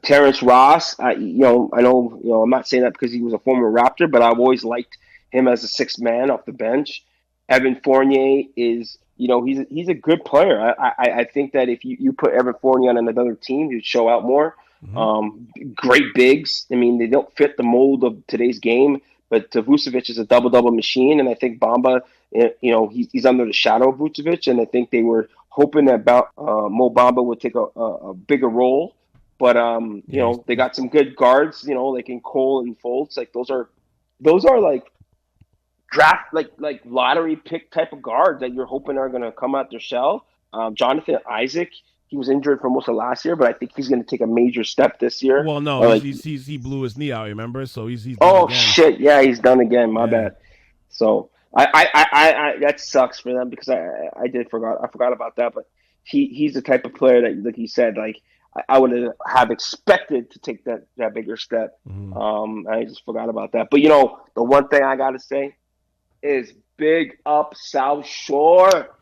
Terrence Ross. I know I'm not saying that because he was a former Raptor, but I've always liked him as a sixth man off the bench. Evan Fournier is he's a good player. I think that if you put Evan Fournier on another team, he'd show out more. Great bigs. I mean, they don't fit the mold of today's game. But Vucevic is a double-double machine, and I think Bamba, he's under the shadow of Vucevic, and I think they were hoping that Mo Bamba would take a bigger role. But they got some good guards, like in Cole and Fultz. Like those are like draft like lottery pick type of guards that you're hoping are going to come out their shell. Jonathan Isaac. He was injured for most of last year, but I think he's going to take a major step this year. Well, no, he blew his knee out. Remember, so he's done again. Shit, yeah, he's done again. My bad. So I that sucks for them because I forgot about that. But he's the type of player that, like you said, like I would have expected to take that bigger step. I just forgot about that. But the one thing I got to say is big up South Shore.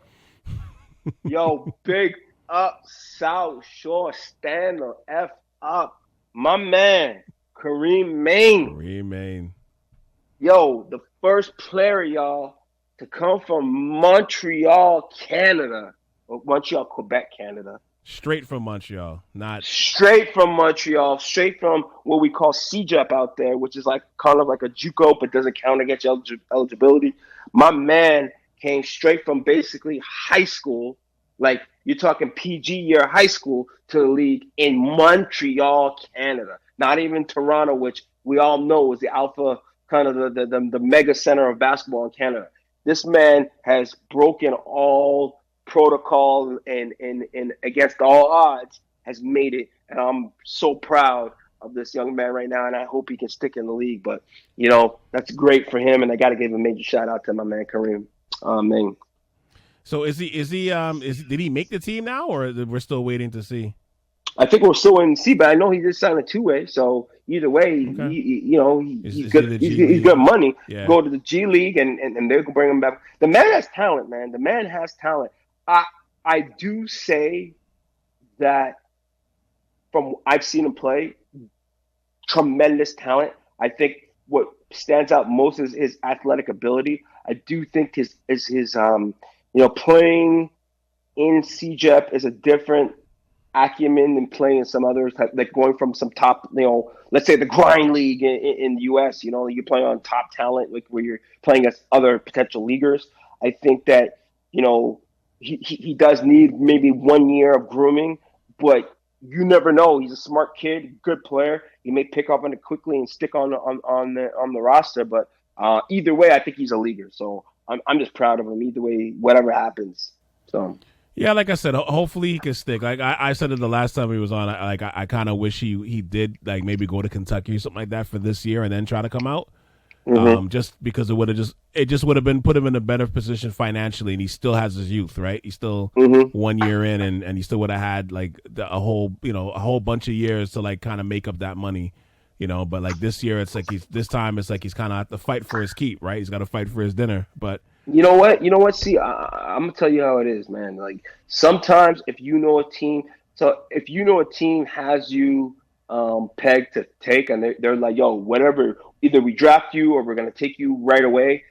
Yo, big up South Shore, stand the F up. My man, Kareem Maine. Yo, the first player, y'all, to come from Montreal, Canada. Or Montreal, Quebec, Canada. Straight from Montreal, not... Straight from Montreal, straight from what we call CJEP out there, which is like kind of like a JUCO, but doesn't count against your eligibility. My man came straight from basically high school, like you're talking PG year high school, to the league in Montreal, Canada. Not even Toronto, which we all know is the alpha, kind of the mega center of basketball in Canada. This man has broken all protocol and against all odds has made it. And I'm so proud of this young man right now, and I hope he can stick in the league. But, that's great for him, and I got to give a major shout out to my man Kareem. Maine. So did he make the team now, or we're still waiting to see? I think we're still waiting to see, but I know he just signed a two-way. So either way, okay. He's good. He's good money. Yeah. Go to the G League, and they can bring him back. The man has talent, man. The man has talent. I do say that from I've seen him play, tremendous talent. I think what stands out most is his athletic ability. I do think his playing in CJEP is a different acumen than playing in some others, like going from some top, let's say the grind league in the U.S., you're playing on top talent, like where you're playing against other potential leaguers. I think that, he does need maybe 1 year of grooming, but you never know. He's a smart kid, good player. He may pick up on it quickly and stick on the roster, but either way, I think he's a leaguer. So I'm just proud of him either way, whatever happens. So yeah, like I said, hopefully he can stick. Like I said it the last time he was on. I kind of wish he did like maybe go to Kentucky or something like that for this year and then try to come out. Just because it would have been put him in a better position financially, and he still has his youth, right? He's still 1 year in, and he still would have had like a whole bunch of years to like kind of make up that money. But like this year, it's like he's kind of have to fight for his keep, right? He's got to fight for his dinner. But you know what? See, I'm gonna tell you how it is, man. Like sometimes if you know a team has you pegged to take, and they're like, yo, whatever, either we draft you or we're gonna take you right away.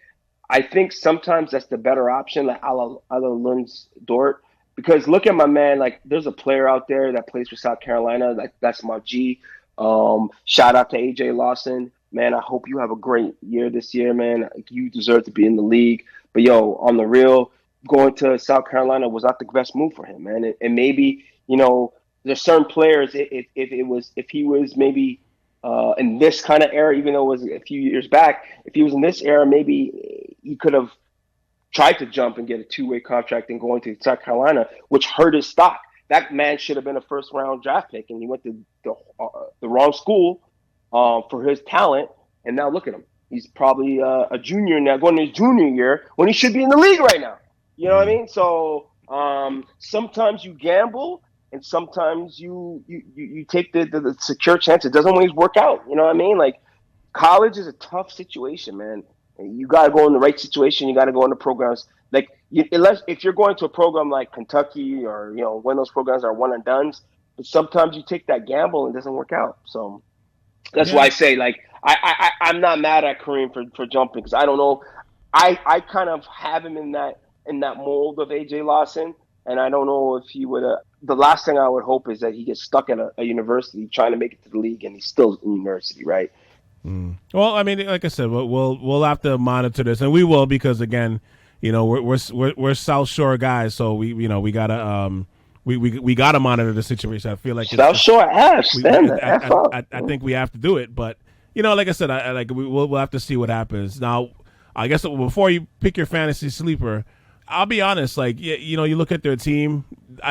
I think sometimes that's the better option, like a la Lunds Dort. Because look at my man, like there's a player out there that plays for South Carolina, like that's my G. Shout out to AJ Lawson, man. I hope you have a great year this year, man. You deserve to be in the league. But yo, on the real, going to South Carolina was not the best move for him, man. And maybe there's certain players. If he was maybe in this kind of era, even though it was a few years back, if he was in this era, maybe he could have tried to jump and get a two-way contract and go into South Carolina, which hurt his stock. That man should have been a first-round draft pick, and he went to the wrong school for his talent. And now look at him. He's probably a junior now, going to his junior year when he should be in the league right now. You know what I mean? So sometimes you gamble, and sometimes you take the secure chance. It doesn't always work out. You know what I mean? Like, college is a tough situation, man. You got to go in the right situation. You got to go into programs like unless if you're going to a program like Kentucky or one of those programs are one and dones. But sometimes you take that gamble and it doesn't work out. So that's why I say like I'm not mad at Kareem for jumping because I don't know. I kind of have him in that mold of AJ Lawson, and I don't know if he would. The last thing I would hope is that he gets stuck at a university trying to make it to the league, and he's still in university, right? Well, I mean, like I said, we'll have to monitor this, and we will because again, we're South Shore guys, so we gotta we gotta monitor the situation. I feel like South Shore Ave. I think we have to do it, but like I said, we'll have to see what happens. Now, I guess before you pick your fantasy sleeper, I'll be honest. Like you look at their team.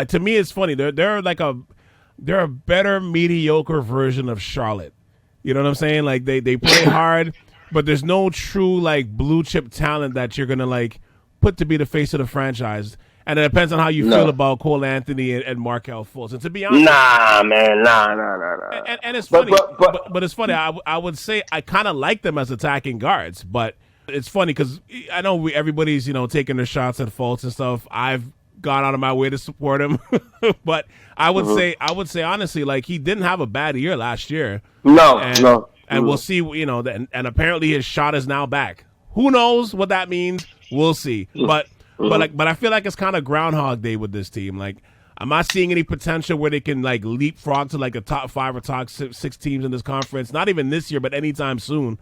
To me, it's funny. They're a better mediocre version of Charlotte. You know what I'm saying? Like they play hard, but there's no true like blue chip talent that you're gonna like put to be the face of the franchise. And it depends on how you feel about Cole Anthony and Markelle Fultz. And to be honest, nah. And it's funny, but it's funny. I would say I kind of like them as attacking guards, but it's funny because I know everybody's taking their shots at Fultz and stuff. I've gone out of my way to support him, but I would say honestly, like he didn't have a bad year last year. No. And we'll see. And apparently his shot is now back. Who knows what that means? We'll see. But I feel like it's kind of Groundhog Day with this team. Like I'm not seeing any potential where they can like leapfrog to like a top 5 or top 6 teams in this conference. Not even this year, but anytime soon,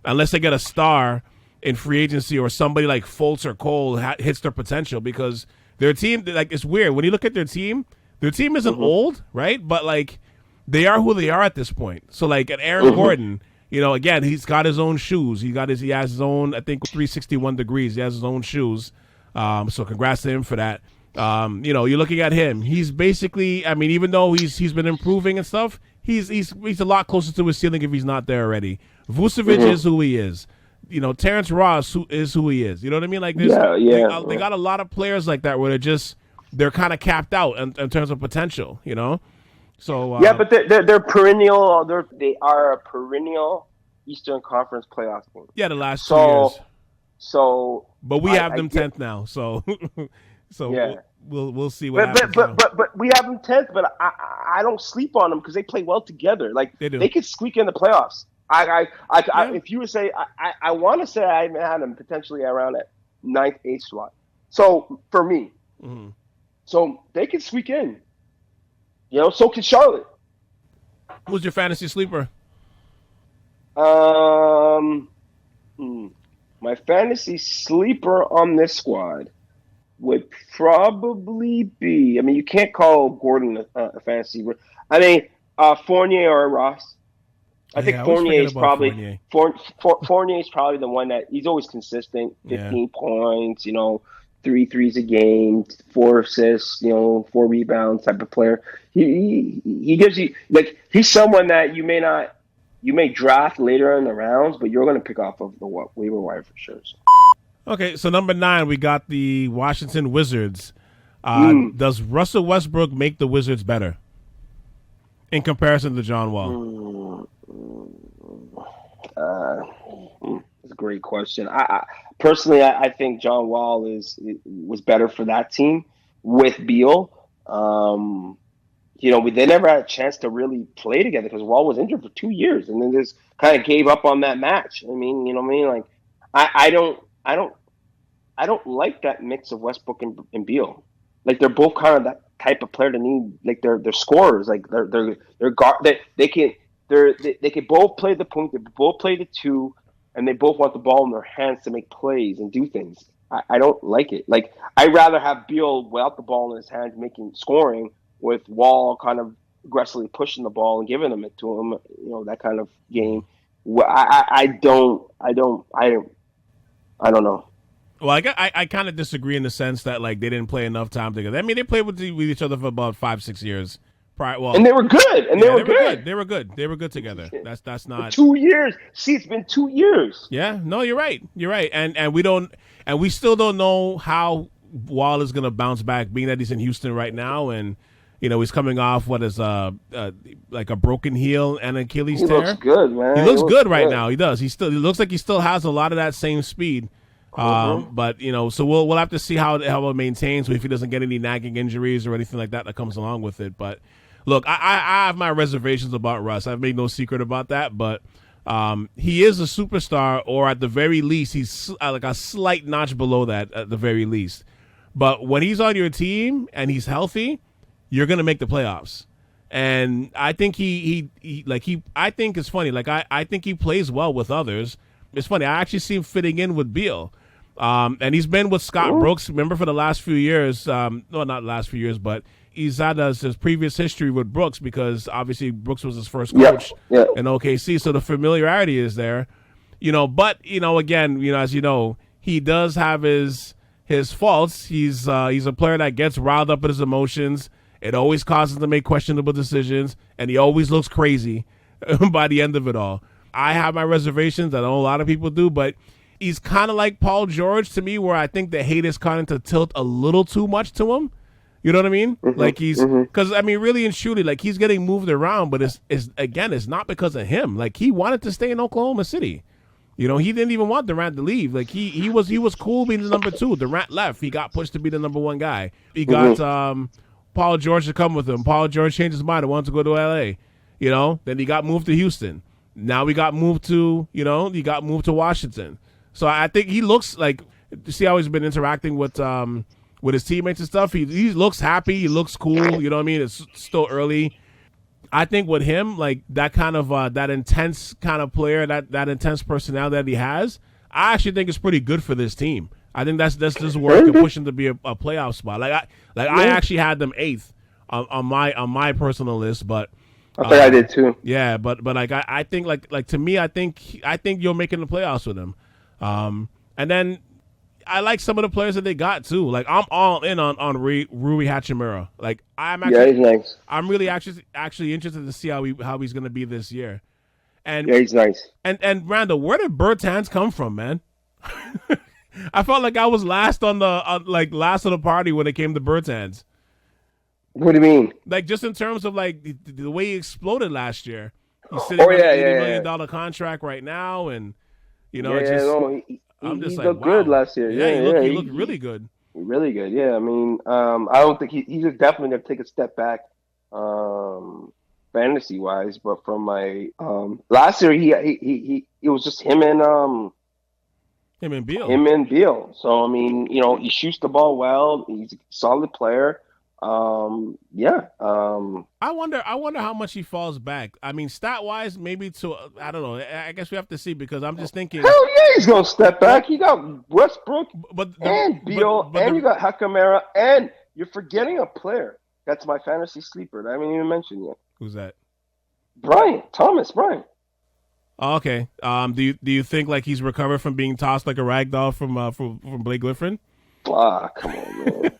unless they get a star in free agency or somebody like Fultz or Cole hits their potential because. Their team, like, it's weird. When you look at their team isn't old, right? But, like, they are who they are at this point. So, like, at Aaron Gordon, again, he's got his own shoes. He has his own, I think, 361 degrees. He has his own shoes. So, congrats to him for that. You're looking at him. He's basically, I mean, even though he's been improving and stuff, he's a lot closer to his ceiling if he's not there already. Vucevic is who he is. Terrence Ross is who he is. You know what I mean? Like, they got a lot of players like that where they're kind of capped out in terms of potential. So but they're perennial. They are a perennial Eastern Conference playoff team. Yeah, the last 2 years. So, but we have them 10th now. So yeah. We'll see what happens. But we have them 10th. But I don't sleep on them because they play well together. Like they could squeak in the playoffs. If you would say, I want to say I had them potentially around that 9th, 8th slot. So for me, so they can squeak in. So can Charlotte. Who's your fantasy sleeper? My fantasy sleeper on this squad would probably be. I mean, you can't call Gordon a fantasy. I mean, Fournier or Ross. I think Fournier is probably Fournier is probably the one that he's always consistent. 15 points, 3 threes a game, 4 assists, 4 rebounds type of player. He gives you like he's someone that you may draft later in the rounds, but you're going to pick off of the waiver wire for sure. So. Okay, so number 9 we got the Washington Wizards. Does Russell Westbrook make the Wizards better in comparison to John Wall? That's a great question. I personally think John Wall was better for that team with Beal. They never had a chance to really play together because Wall was injured for 2 years and then just kind of gave up on that match. I mean, Like I don't like that mix of Westbrook and Beal. Like they're both kind of that type of player to need. Like they're scorers. Like they can both play the point. They both play the 2, and they both want the ball in their hands to make plays and do things. I don't like it. Like I'd rather have Beal without the ball in his hands, scoring, with Wall kind of aggressively pushing the ball and giving it to him. That kind of game. I don't know. Well, I kind of disagree in the sense that like they didn't play enough time together. I mean, they played with each other for about 5-6 years. Well, and they were good. And yeah, they were good. They were good. They were good together. That's not 2 years. See, it's been 2 years. Yeah, no, you're right. You're right. And we still don't know how Wall is gonna bounce back, being that he's in Houston right now, and he's coming off what is like a broken heel and Achilles tear. He looks good, man. He looks good right now. He does. He looks like he still has a lot of that same speed. But so we'll have to see how it maintains, if he doesn't get any nagging injuries or anything like that comes along with it. But look, I have my reservations about Russ. I've made no secret about that, but he is a superstar, or at the very least, he's like a slight notch below that at the very least. But when he's on your team and he's healthy, you're gonna make the playoffs. And I think I think it's funny. Like I think he plays well with others. It's funny. I actually see him fitting in with Beal. And he's been with Scott Brooks, remember, for the last few years. Not last few years, but he's had his previous history with Brooks, because obviously Brooks was his first coach in OKC, so the familiarity is there. But again, as you know, he does have his faults. He's a player that gets riled up in his emotions. It always causes him to make questionable decisions, and he always looks crazy by the end of it all. I have my reservations. I know a lot of people do, but he's kind of like Paul George to me, where I think the hate is kind of to tilt a little too much to him. You know what I mean? Like because I mean, really and truly, like he's getting moved around, but it's not because of him. Like he wanted to stay in Oklahoma City. He didn't even want Durant to leave. Like he was cool being the number 2. Durant left. He got pushed to be the number 1 guy. He got Paul George to come with him. Paul George changed his mind and wanted to go to LA. Then he got moved to Houston. Now he got moved to Washington. So I think he looks like, you see how he's been interacting with his teammates and stuff. He looks happy. He looks cool. You know what I mean? It's still early. I think with him, like that kind of that intense kind of player, that intense personality that he has, I actually think it's pretty good for this team. I think that's just where I can push him to be a playoff spot. I actually had them 8th on my personal list, but I think I did too. Yeah, but like I think like to me, I think you're making the playoffs with him. And then I like some of the players that they got too. Like I'm all in on Rui Hachimura. Like he's nice. I'm really actually interested to see how he's going to be this year. And he's nice. And Randall, where did Bertans come from, man? I felt like I was last on the party when it came to Bertans. What do you mean? Like just in terms of like the way he exploded last year. He's sitting on an $80 million contract right now, and he looked good last year. He looked really good. Really good. Yeah, I mean, I don't think he's definitely going to take a step back, fantasy wise. But from my last year, he it was just him and Beal. So I mean, he shoots the ball well. He's a solid player. I wonder how much he falls back. I mean, stat wise, maybe I don't know. I guess we have to see, because I'm just thinking. Hell yeah, he's gonna step back. He got Westbrook and Beal, and you got Hakamara, and you're forgetting a player. That's my fantasy sleeper that I haven't even mentioned yet. Who's that? Thomas Bryant. Oh, okay. Do you think like he's recovered from being tossed like a rag doll from Blake Griffin? Ah, come on, man.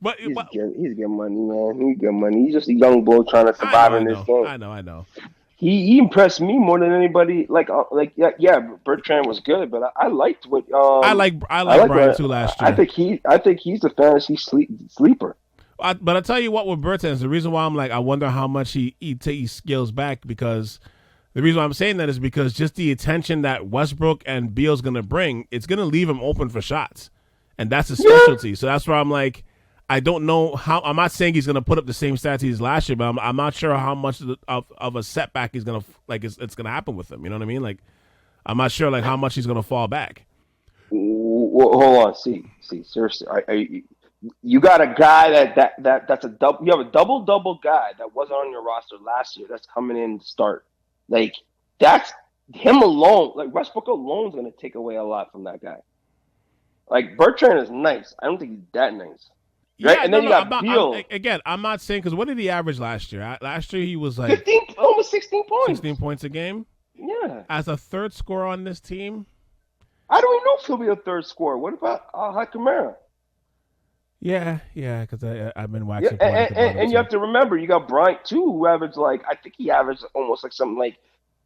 But he's getting money, man. He's getting money. He's just a young bull trying to survive in this game. I know. He impressed me more than anybody. Bertrand was good, but I liked what. I like Brian too last year. I think he's the fantasy sleeper. But I tell you what, with Bertans, the reason why I'm like, I wonder how much he scales back, because the reason why I'm saying that is because just the attention that Westbrook and Beal's gonna bring, it's gonna leave him open for shots, and that's his specialty. Yeah. So that's why I'm like, I don't know how. I'm not saying he's going to put up the same stats he did last year, but I'm not sure how much of a setback he's going to it's going to happen with him. You know what I mean? Like, I'm not sure how much he's going to fall back. Well, hold on. See. Seriously, you got a guy that's a double. You have a double guy that wasn't on your roster last year. That's coming in to start. Like that's him alone. Like Westbrook alone is going to take away a lot from that guy. Like Bertrand is nice. I don't think he's that nice. Right? Yeah, and then you got Beal. I'm not saying, because what did he average last year? Last year he was like almost 16 points. 16 points a game. Yeah. As a third scorer on this team, I don't even know if he'll be a third scorer. What about Kamara? Yeah, because I've been Yeah, waxing poetic about him and you too. have to remember, you got Bryant too, who averaged I think he averaged almost like something like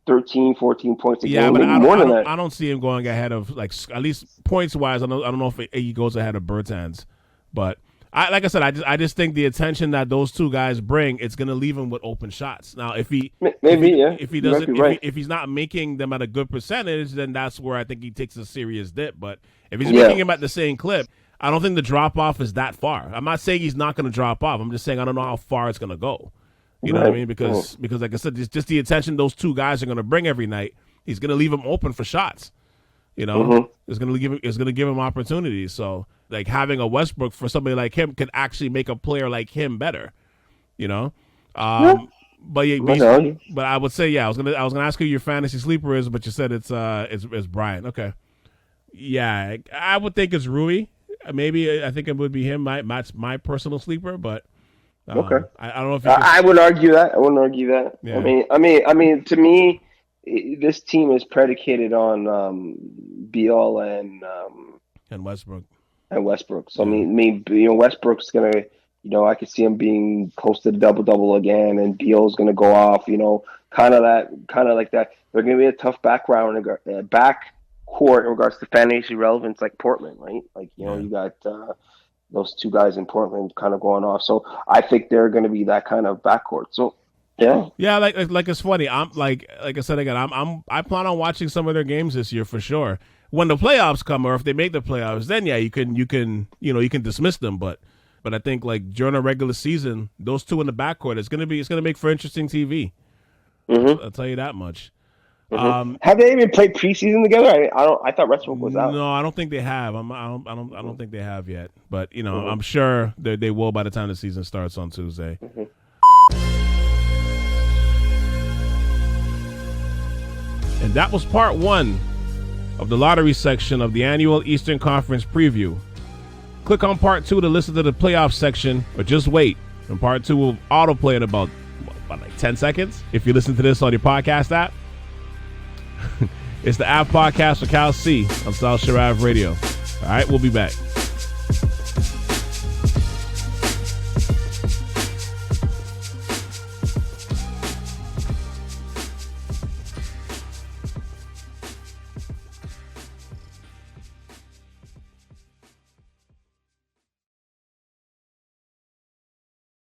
13, 14 points a Yeah, game, but maybe more than that. I don't see him going ahead of at least points wise. I don't know if he goes ahead of Bertans, but like I said, I just think the attention that those two guys bring, it's gonna leave him with open shots. Now, if he Yeah, if he you might doesn't be right. if he's not making them at a good percentage, then that's where I think he takes a serious dip. But if he's Yeah. making him at the same clip, I don't think the drop off is that far. I'm not saying he's not going to drop off. I'm just saying I don't know how far it's going to go. You know what I mean? Because like I said, just the attention those two guys are going to bring every night. He's going to leave him open for shots. You know, it's going to give him opportunities. So like having a Westbrook for somebody like him could actually make a player like him better. You know, but I would say I was gonna ask who your fantasy sleeper is, but you said it's Bryant. Okay, yeah, I would think it's Rui. Maybe I think it would be him. My personal sleeper, but Okay. I don't know if I would argue that. I wouldn't argue that. Yeah. I mean, to me, this team is predicated on Beal and Westbrook. So Westbrook's gonna, I could see him being close to double again, and Beal's gonna go off. Kind of like that. They're gonna be a tough backcourt in regards to fantasy relevance, like Portland, right? You got those two guys in Portland kind of going off. So I think they're going to be that kind of backcourt. So yeah, like it's funny. I'm like I said again, I plan on watching some of their games this year for sure. When the playoffs come, or if they make the playoffs, then you can dismiss them. But I think like during a regular season, those two in the backcourt, it's gonna make for interesting TV. I'll tell you that much. Have they even played preseason together? I thought Westbrook was out. No, I don't think they have. I don't think they have yet. But I'm sure they will by the time the season starts on Tuesday. And that was part 1 of the lottery section of the annual Eastern Conference preview. Click on part 2 to listen to the playoff section, or just wait. And part 2 will autoplay in about like 10 seconds if you listen to this on your podcast app. It's the Ave Podcast with Cal C on South Shore Ave Radio. All right, we'll be back.